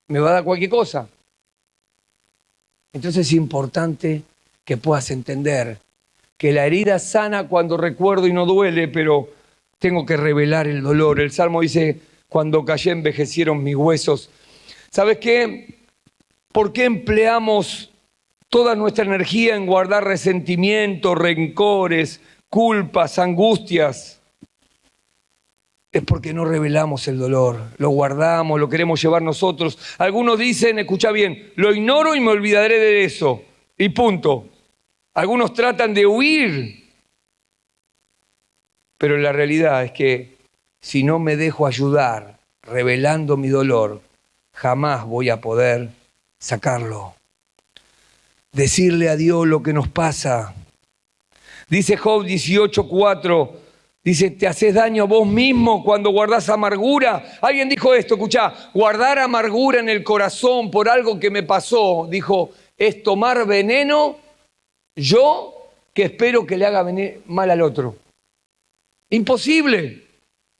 me va a dar cualquier cosa. Entonces es importante que puedas entender que la herida sana cuando recuerdo y no duele, pero tengo que revelar el dolor. El Salmo dice, cuando callé envejecieron mis huesos. ¿Sabes qué? ¿Por qué empleamos toda nuestra energía en guardar resentimientos, rencores, culpas, angustias? Es porque no revelamos el dolor, lo guardamos, lo queremos llevar nosotros. Algunos dicen, escucha bien, lo ignoro y me olvidaré de eso, y punto. Algunos tratan de huir, pero la realidad es que si no me dejo ayudar revelando mi dolor, jamás voy a poder sacarlo. Decirle a Dios lo que nos pasa. Dice Job 18:4, dice, ¿te haces daño a vos mismo cuando guardás amargura? Alguien dijo esto, escuchá, guardar amargura en el corazón por algo que me pasó, dijo, es tomar veneno yo que espero que le haga mal al otro. Imposible.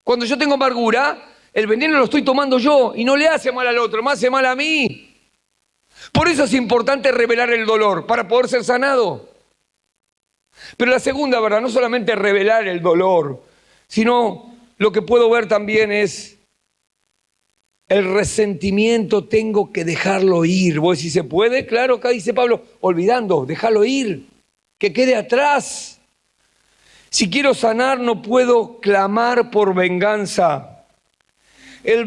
Cuando yo tengo amargura, el veneno lo estoy tomando yo y no le hace mal al otro, me hace mal a mí. Por eso es importante revelar el dolor, para poder ser sanado. Pero la segunda, ¿verdad? No solamente revelar el dolor, sino lo que puedo ver también es el resentimiento, tengo que dejarlo ir. ¿Vos decís, se puede? Claro, acá dice Pablo, olvidando, dejarlo ir, que quede atrás. Si quiero sanar, no puedo clamar por venganza. El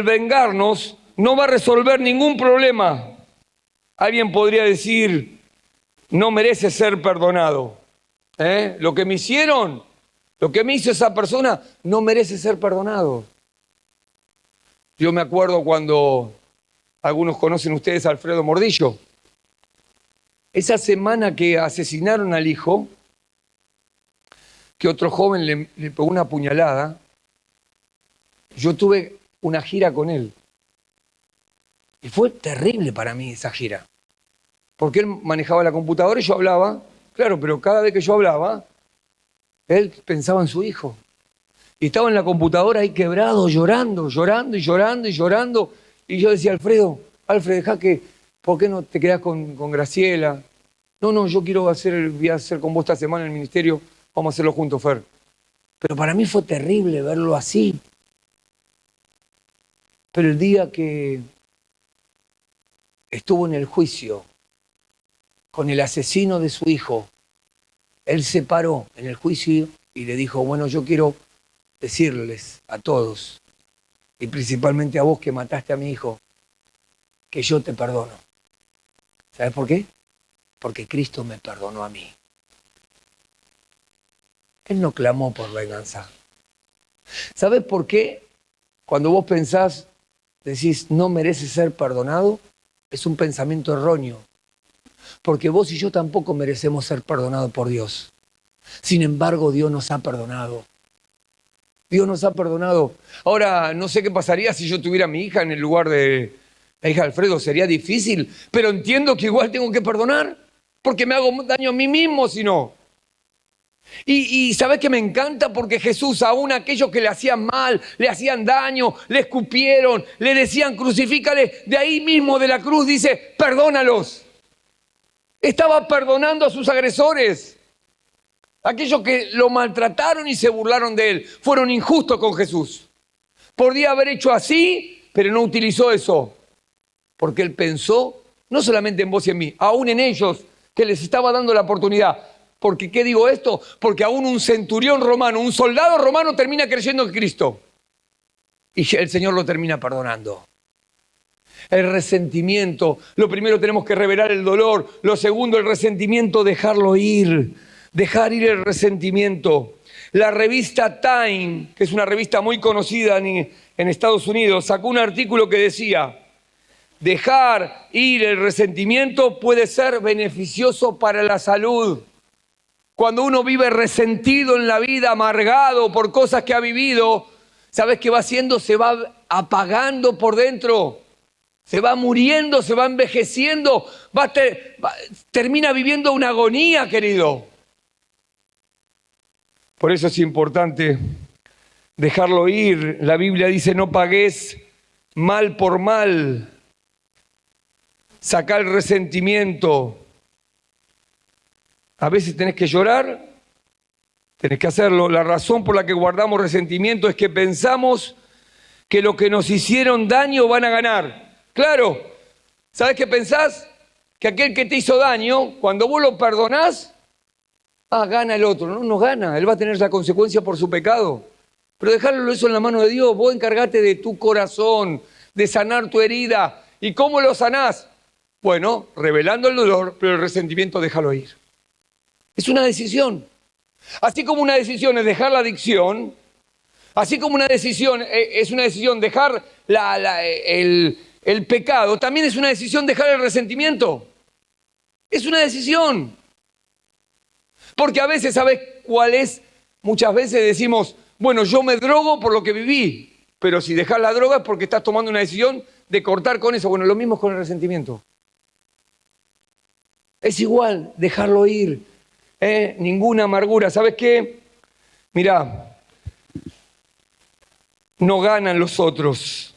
vengarnos no va a resolver ningún problema. Alguien podría decir, no merece ser perdonado. Lo que me hicieron, lo que me hizo esa persona, no merece ser perdonado. Yo me acuerdo cuando, algunos conocen ustedes a Alfredo Mordillo, esa semana que asesinaron al hijo, que otro joven le pegó una puñalada, yo tuve una gira con él. Y fue terrible para mí esa gira. Porque él manejaba la computadora y yo hablaba, claro, pero cada vez que yo hablaba, él pensaba en su hijo. Y estaba en la computadora ahí quebrado, llorando, llorando y llorando y llorando. Y yo decía, Alfredo, deja que, ¿por qué no te quedás con Graciela? No, yo voy a hacer con vos esta semana en el ministerio, vamos a hacerlo juntos, Fer. Pero para mí fue terrible verlo así. Pero el día que estuvo en el juicio con el asesino de su hijo, él se paró en el juicio y le dijo, bueno, yo quiero decirles a todos, y principalmente a vos que mataste a mi hijo, que yo te perdono. ¿Sabes por qué? Porque Cristo me perdonó a mí. Él no clamó por venganza. ¿Sabes por qué? Cuando vos pensás, decís, no mereces ser perdonado, es un pensamiento erróneo. Porque vos y yo tampoco merecemos ser perdonados por Dios. Sin embargo, Dios nos ha perdonado. Dios nos ha perdonado. Ahora, no sé qué pasaría si yo tuviera a mi hija en el lugar de la hija de Alfredo. Sería difícil, pero entiendo que igual tengo que perdonar, porque me hago daño a mí mismo si no. Y ¿sabes qué me encanta? Porque Jesús, aún aquellos que le hacían mal, le hacían daño, le escupieron, le decían crucifícale, de ahí mismo de la cruz dice, perdónalos. Estaba perdonando a sus agresores. Aquellos que lo maltrataron y se burlaron de él, fueron injustos con Jesús. Podría haber hecho así, pero no utilizó eso. Porque él pensó, no solamente en vos y en mí, aún en ellos, que les estaba dando la oportunidad. Porque, ¿qué digo esto? Porque aún un centurión romano, un soldado romano termina creyendo en Cristo. Y el Señor lo termina perdonando. El resentimiento, lo primero tenemos que revelar el dolor. Lo segundo, el resentimiento, dejarlo ir. Dejar ir el resentimiento. La revista Time, que es una revista muy conocida en Estados Unidos, sacó un artículo que decía, dejar ir el resentimiento puede ser beneficioso para la salud. Cuando uno vive resentido en la vida, amargado por cosas que ha vivido, ¿sabes qué va haciendo? Se va apagando por dentro. Se va muriendo, se va envejeciendo, termina viviendo una agonía, querido. Por eso es importante dejarlo ir. La Biblia dice, no pagues mal por mal. Sacá el resentimiento. A veces tenés que llorar, tenés que hacerlo. La razón por la que guardamos resentimiento es que pensamos que lo que nos hicieron daño van a ganar. Claro, ¿sabés qué pensás? Que aquel que te hizo daño, cuando vos lo perdonás, gana el otro. No gana, él va a tener la consecuencia por su pecado. Pero dejarlo eso en la mano de Dios, vos encargate de tu corazón, de sanar tu herida. ¿Y cómo lo sanás? Bueno, revelando el dolor, pero el resentimiento déjalo ir. Es una decisión. Así como una decisión es dejar la adicción, así como una decisión es una decisión dejar el pecado, también es una decisión dejar el resentimiento. Es una decisión. Porque a veces, ¿sabes cuál es? Muchas veces decimos, bueno, yo me drogo por lo que viví, pero si dejas la droga es porque estás tomando una decisión de cortar con eso. Bueno, lo mismo es con el resentimiento. Es igual, dejarlo ir. Ninguna amargura. ¿Sabes qué? Mirá, no ganan los otros.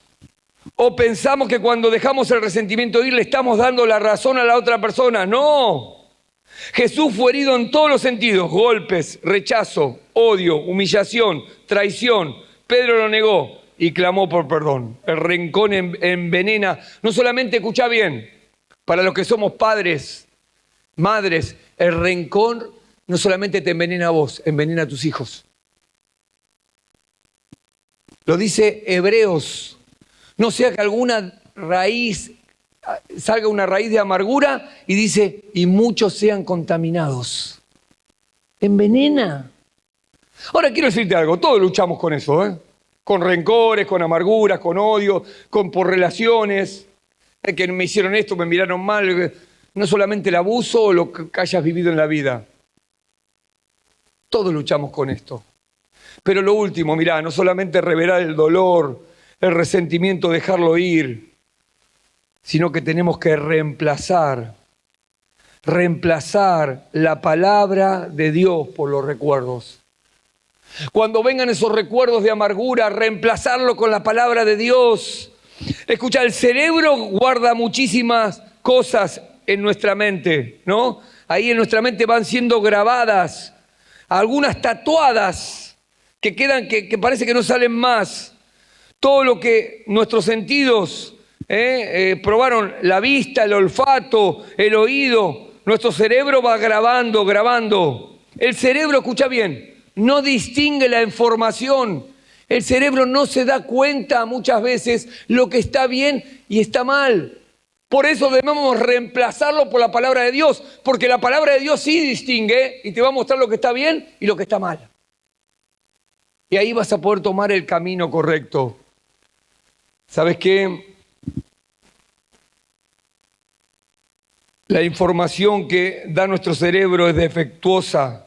O pensamos que cuando dejamos el resentimiento ir le estamos dando la razón a la otra persona. ¡No! Jesús fue herido en todos los sentidos. Golpes, rechazo, odio, humillación, traición. Pedro lo negó y clamó por perdón. El rencor envenena. No solamente, escuchá bien, para los que somos padres, madres, el rencor no solamente te envenena a vos, envenena a tus hijos. Lo dice Hebreos. No sea que alguna raíz, salga una raíz de amargura y dice, y muchos sean contaminados. Envenena. Ahora quiero decirte algo, todos luchamos con eso, ¿eh? Con rencores, con amarguras, con odio, por relaciones, que me hicieron esto, me miraron mal. No solamente el abuso o lo que hayas vivido en la vida. Todos luchamos con esto. Pero lo último, mirá, no solamente revelar el dolor, el resentimiento, dejarlo ir, sino que tenemos que reemplazar la palabra de Dios por los recuerdos. Cuando vengan esos recuerdos de amargura, reemplazarlo con la palabra de Dios. Escucha, el cerebro guarda muchísimas cosas en nuestra mente, ¿no? Ahí en nuestra mente van siendo grabadas, algunas tatuadas, que quedan, que parece que no salen más. Todo lo que nuestros sentidos probaron, la vista, el olfato, el oído, nuestro cerebro va grabando. El cerebro, escucha bien, no distingue la información. El cerebro no se da cuenta muchas veces lo que está bien y está mal. Por eso debemos reemplazarlo por la palabra de Dios, porque la palabra de Dios sí distingue y te va a mostrar lo que está bien y lo que está mal. Y ahí vas a poder tomar el camino correcto. ¿Sabes qué? La información que da nuestro cerebro es defectuosa.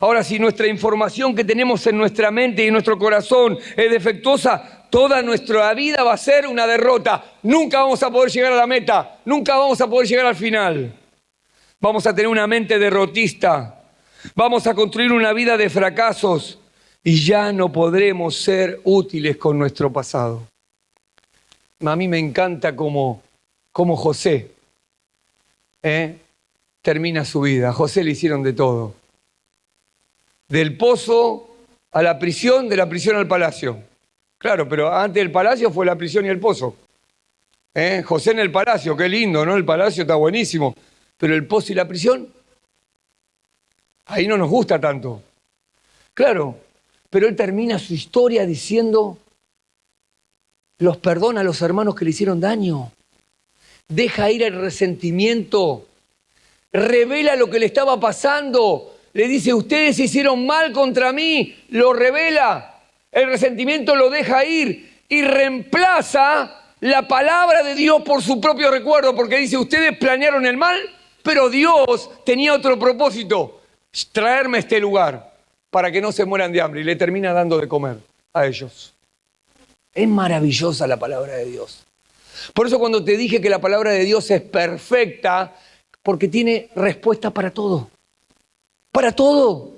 Ahora, si nuestra información que tenemos en nuestra mente y en nuestro corazón es defectuosa, toda nuestra vida va a ser una derrota. Nunca vamos a poder llegar a la meta. Nunca vamos a poder llegar al final. Vamos a tener una mente derrotista. Vamos a construir una vida de fracasos y ya no podremos ser útiles con nuestro pasado. A mí me encanta cómo José termina su vida. A José le hicieron de todo. Del pozo a la prisión, de la prisión al palacio. Claro, pero antes del palacio fue la prisión y el pozo. José en el palacio, qué lindo, ¿no? El palacio está buenísimo. Pero el pozo y la prisión, ahí no nos gusta tanto. Claro, pero él termina su historia diciendo, los perdona a los hermanos que le hicieron daño. Deja ir el resentimiento. Revela lo que le estaba pasando. Le dice, ustedes hicieron mal contra mí, lo revela, el resentimiento lo deja ir y reemplaza la palabra de Dios por su propio recuerdo, porque dice, ustedes planearon el mal, pero Dios tenía otro propósito, traerme a este lugar para que no se mueran de hambre, y le termina dando de comer a ellos. Es maravillosa la palabra de Dios. Por eso cuando te dije que la palabra de Dios es perfecta, porque tiene respuesta para todo. Para todo.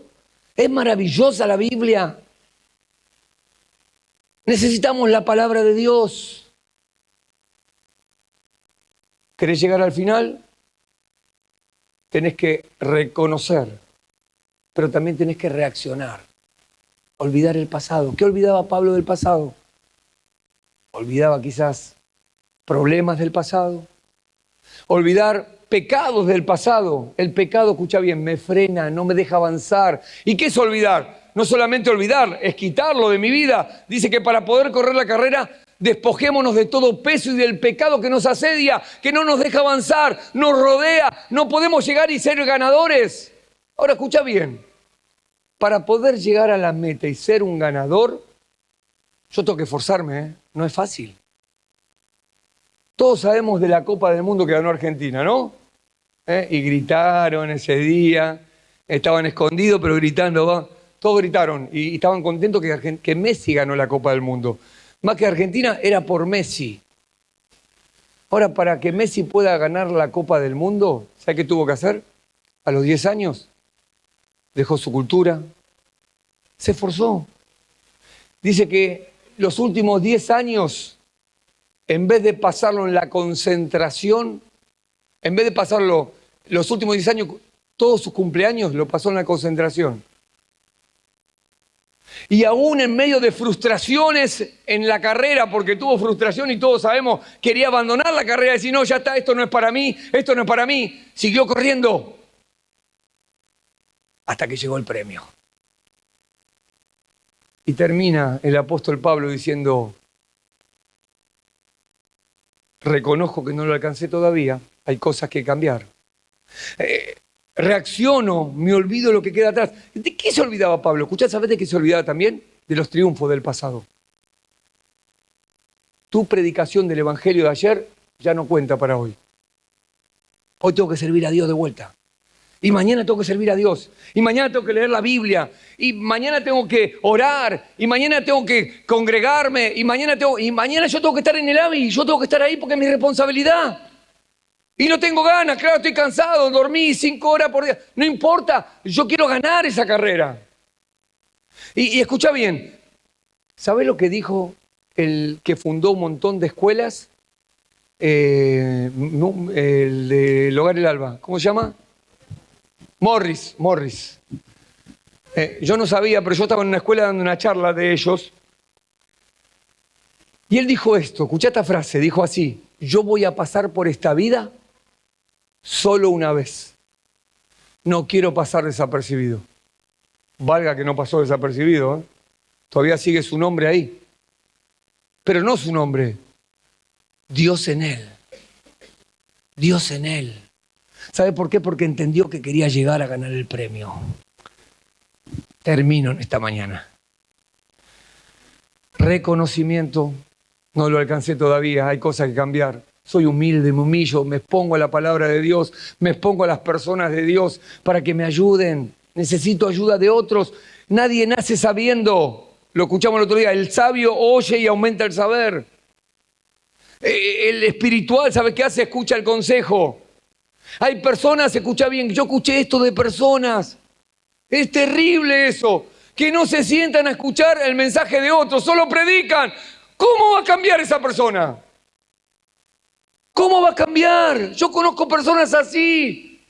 Es maravillosa la Biblia. Necesitamos la palabra de Dios. ¿Querés llegar al final? Tenés que reconocer, pero también tenés que reaccionar. Olvidar el pasado. ¿Qué olvidaba Pablo del pasado? Olvidaba quizás problemas del pasado. Olvidar pecados del pasado. El pecado, escucha bien, me frena, no me deja avanzar. ¿Y qué es olvidar? No solamente olvidar, es quitarlo de mi vida. Dice que para poder correr la carrera, despojémonos de todo peso y del pecado que nos asedia, que no nos deja avanzar, nos rodea. No podemos llegar y ser ganadores. Ahora, escucha bien. Para poder llegar a la meta y ser un ganador, yo tengo que esforzarme, no es fácil. Todos sabemos de la Copa del Mundo que ganó Argentina, ¿no? Y gritaron ese día, estaban escondidos pero gritando, todos gritaron y estaban contentos que Messi ganó la Copa del Mundo. Más que Argentina, era por Messi. Ahora, para que Messi pueda ganar la Copa del Mundo, ¿sabe qué tuvo que hacer? A los 10 años, dejó su cultura, se esforzó. Dice que los últimos 10 años, en vez de pasarlo en la concentración, en vez de pasarlo los últimos 10 años, todos sus cumpleaños lo pasó en la concentración. Y aún en medio de frustraciones en la carrera, porque tuvo frustración y todos sabemos, quería abandonar la carrera y decir, no, ya está, esto no es para mí, siguió corriendo. hasta que llegó el premio. Y termina el apóstol Pablo diciendo, reconozco que no lo alcancé todavía, hay cosas que cambiar. Reacciono, me olvido lo que queda atrás. ¿De qué se olvidaba Pablo? Escuchá, ¿sabés de qué se olvidaba también? De los triunfos del pasado. Tu predicación del evangelio de ayer ya no cuenta para hoy. Hoy tengo que servir a Dios de vuelta. Y mañana tengo que servir a Dios. Y mañana tengo que leer la Biblia. Y mañana tengo que orar. Y mañana tengo que congregarme. Y mañana yo tengo que estar en el AVI. Yo tengo que estar ahí porque es mi responsabilidad. Y no tengo ganas, claro, estoy cansado, dormí 5 horas por día. No importa, yo quiero ganar esa carrera. Y escucha bien, ¿sabés lo que dijo el que fundó un montón de escuelas? El del Hogar El Alba, ¿cómo se llama? Morris. Yo no sabía, pero yo estaba en una escuela dando una charla de ellos. Y él dijo esto, escuchá esta frase, dijo así, yo voy a pasar por esta vida solo una vez. No quiero pasar desapercibido. Valga que no pasó desapercibido, ¿eh? Todavía sigue su nombre ahí. Pero no su nombre. Dios en él. Dios en él. ¿Sabe por qué? Porque entendió que quería llegar a ganar el premio. Termino en esta mañana. Reconocimiento. No lo alcancé todavía, hay cosas que cambiar. Soy humilde, me humillo, me expongo a la palabra de Dios, me expongo a las personas de Dios para que me ayuden. Necesito ayuda de otros. Nadie nace sabiendo. Lo escuchamos el otro día. El sabio oye y aumenta el saber. El espiritual, ¿sabe qué hace? Escucha el consejo. Hay personas, escucha bien, yo escuché esto de personas. Es terrible eso. Que no se sientan a escuchar el mensaje de otros, solo predican. ¿Cómo va a cambiar esa persona? ¿Cómo va a cambiar? Yo conozco personas así.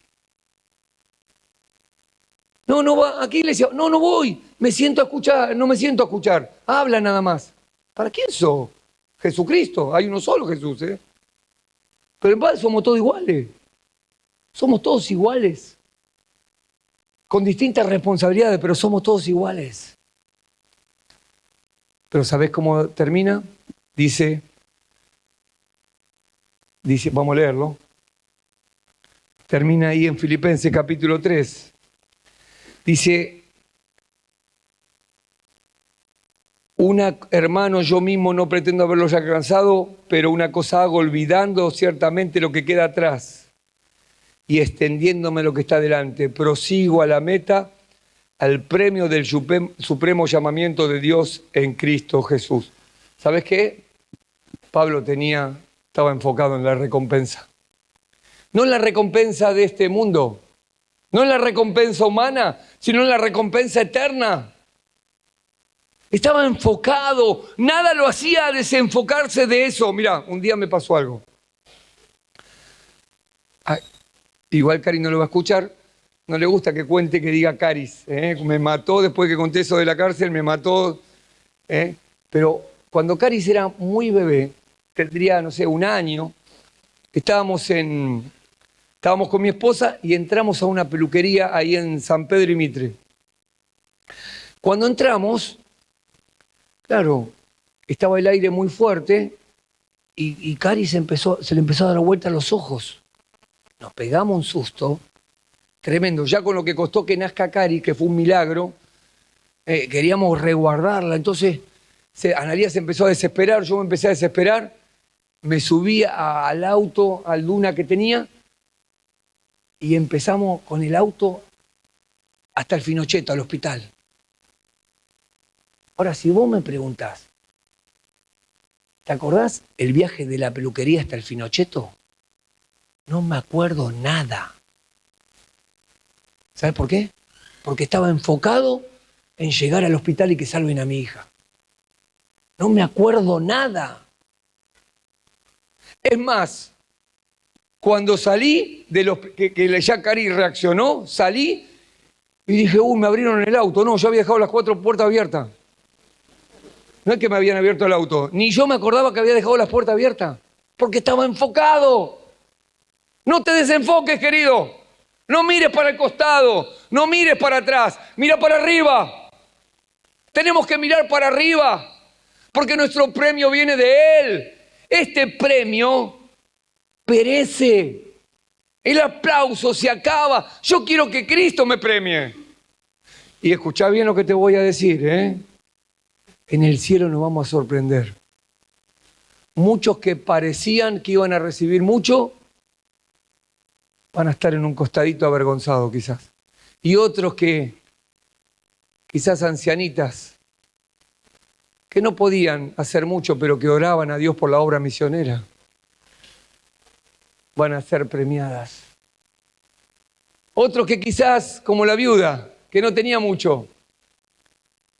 No va, aquí le decía, no voy, me siento a escuchar, no me siento a escuchar. Habla nada más. ¿Para quién sos? Jesucristo, hay uno solo Jesús, ¿eh? Pero en paz somos todos iguales. Somos todos iguales. Con distintas responsabilidades, pero somos todos iguales. Pero ¿sabés cómo termina? Dice, vamos a leerlo. Termina ahí en Filipenses capítulo 3. Dice, hermano, yo mismo no pretendo haberlos alcanzado, pero una cosa hago, olvidando ciertamente lo que queda atrás y extendiéndome lo que está delante. Prosigo a la meta, al premio del supremo llamamiento de Dios en Cristo Jesús. ¿Sabes qué? Pablo estaba enfocado en la recompensa. No en la recompensa de este mundo, no en la recompensa humana, sino en la recompensa eterna. Estaba enfocado, nada lo hacía desenfocarse de eso. Mirá, un día me pasó algo. Igual Cari no lo va a escuchar. No le gusta que cuente que diga Caris. Me mató después que conté eso de la cárcel, me mató. Pero cuando Caris era muy bebé, tendría, no sé, 1 año, estábamos con mi esposa y entramos a una peluquería ahí en San Pedro y Mitre. Cuando entramos, claro, estaba el aire muy fuerte y Caris se le empezó a dar vuelta a los ojos. Nos pegamos un susto tremendo. Ya con lo que costó que nazca Cari, que fue un milagro, queríamos resguardarla. Entonces, Analía se empezó a desesperar, yo me empecé a desesperar. Me subí al auto, al Duna que tenía, y empezamos con el auto hasta el Finocheto, al hospital. Ahora, si vos me preguntás, ¿te acordás el viaje de la peluquería hasta el Finocheto? No me acuerdo nada. ¿Sabes por qué? Porque estaba enfocado en llegar al hospital y que salven a mi hija. No me acuerdo nada. Es más, cuando salí, que ya Cari reaccionó, salí y dije, me abrieron el auto. No, yo había dejado las 4 puertas abiertas. No es que me habían abierto el auto, ni yo me acordaba que había dejado las puertas abiertas, porque estaba enfocado. No te desenfoques, querido. No mires para el costado, no mires para atrás, mira para arriba. Tenemos que mirar para arriba, porque nuestro premio viene de Él. Este premio perece. El aplauso se acaba. Yo quiero que Cristo me premie. Y escuchá bien lo que te voy a decir, ¿eh? En el cielo nos vamos a sorprender. Muchos que parecían que iban a recibir mucho, van a estar en un costadito avergonzados quizás. Y otros que, quizás ancianitas, que no podían hacer mucho, pero que oraban a Dios por la obra misionera, van a ser premiadas. Otros que quizás, como la viuda, que no tenía mucho,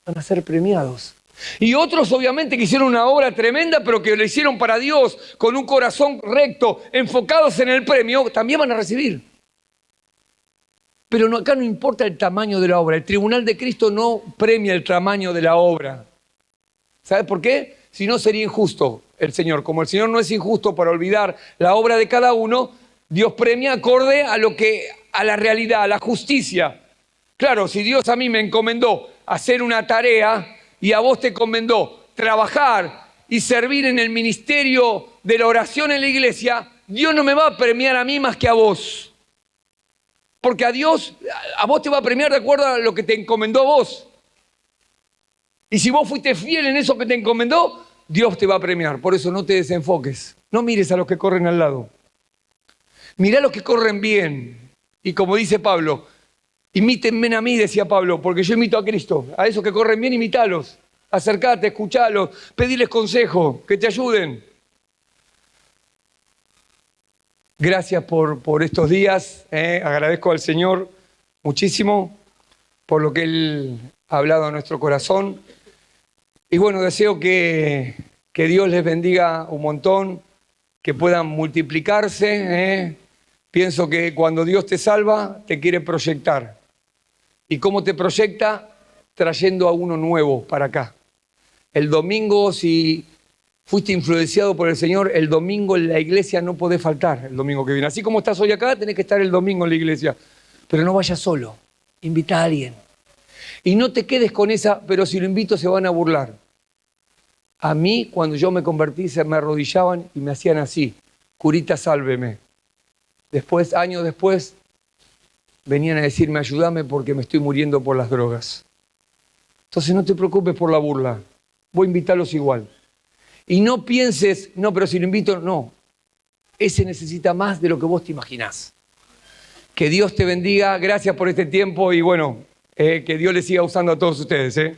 van a ser premiados. Y otros obviamente que hicieron una obra tremenda, pero que lo hicieron para Dios, con un corazón recto, enfocados en el premio, también van a recibir. Pero acá no importa el tamaño de la obra. El tribunal de Cristo no premia el tamaño de la obra. ¿Sabes por qué? Si no, sería injusto el Señor. Como el Señor no es injusto para olvidar la obra de cada uno, Dios premia acorde a la realidad, a la justicia. Claro, si Dios a mí me encomendó hacer una tarea y a vos te encomendó trabajar y servir en el ministerio de la oración en la iglesia, Dios no me va a premiar a mí más que a vos. Porque a vos te va a premiar de acuerdo a lo que te encomendó a vos. Y si vos fuiste fiel en eso que te encomendó, Dios te va a premiar. Por eso no te desenfoques. No mires a los que corren al lado. Mirá a los que corren bien. Y como dice Pablo, imítenme a mí, decía Pablo, porque yo imito a Cristo. A esos que corren bien, imítalos. Acercate, escuchalos, pediles consejo, que te ayuden. Gracias por estos días. Agradezco al Señor muchísimo por lo que Él ha hablado a nuestro corazón. Y bueno, deseo que Dios les bendiga un montón, que puedan multiplicarse. Pienso que cuando Dios te salva, te quiere proyectar. ¿Y cómo te proyecta? Trayendo a uno nuevo para acá. El domingo, si fuiste influenciado por el Señor, el domingo en la iglesia no podés faltar el domingo que viene. Así como estás hoy acá, tenés que estar el domingo en la iglesia. Pero no vayas solo, invita a alguien. Y no te quedes con esa, pero si lo invito se van a burlar. A mí, cuando yo me convertí, se me arrodillaban y me hacían así, curita, sálveme. Después, años después, venían a decirme, ayúdame porque me estoy muriendo por las drogas. Entonces no te preocupes por la burla, voy a invitarlos igual. Y no pienses, no, pero si lo invito, no. Ese necesita más de lo que vos te imaginás. Que Dios te bendiga, gracias por este tiempo y bueno, que Dios les siga usando a todos ustedes.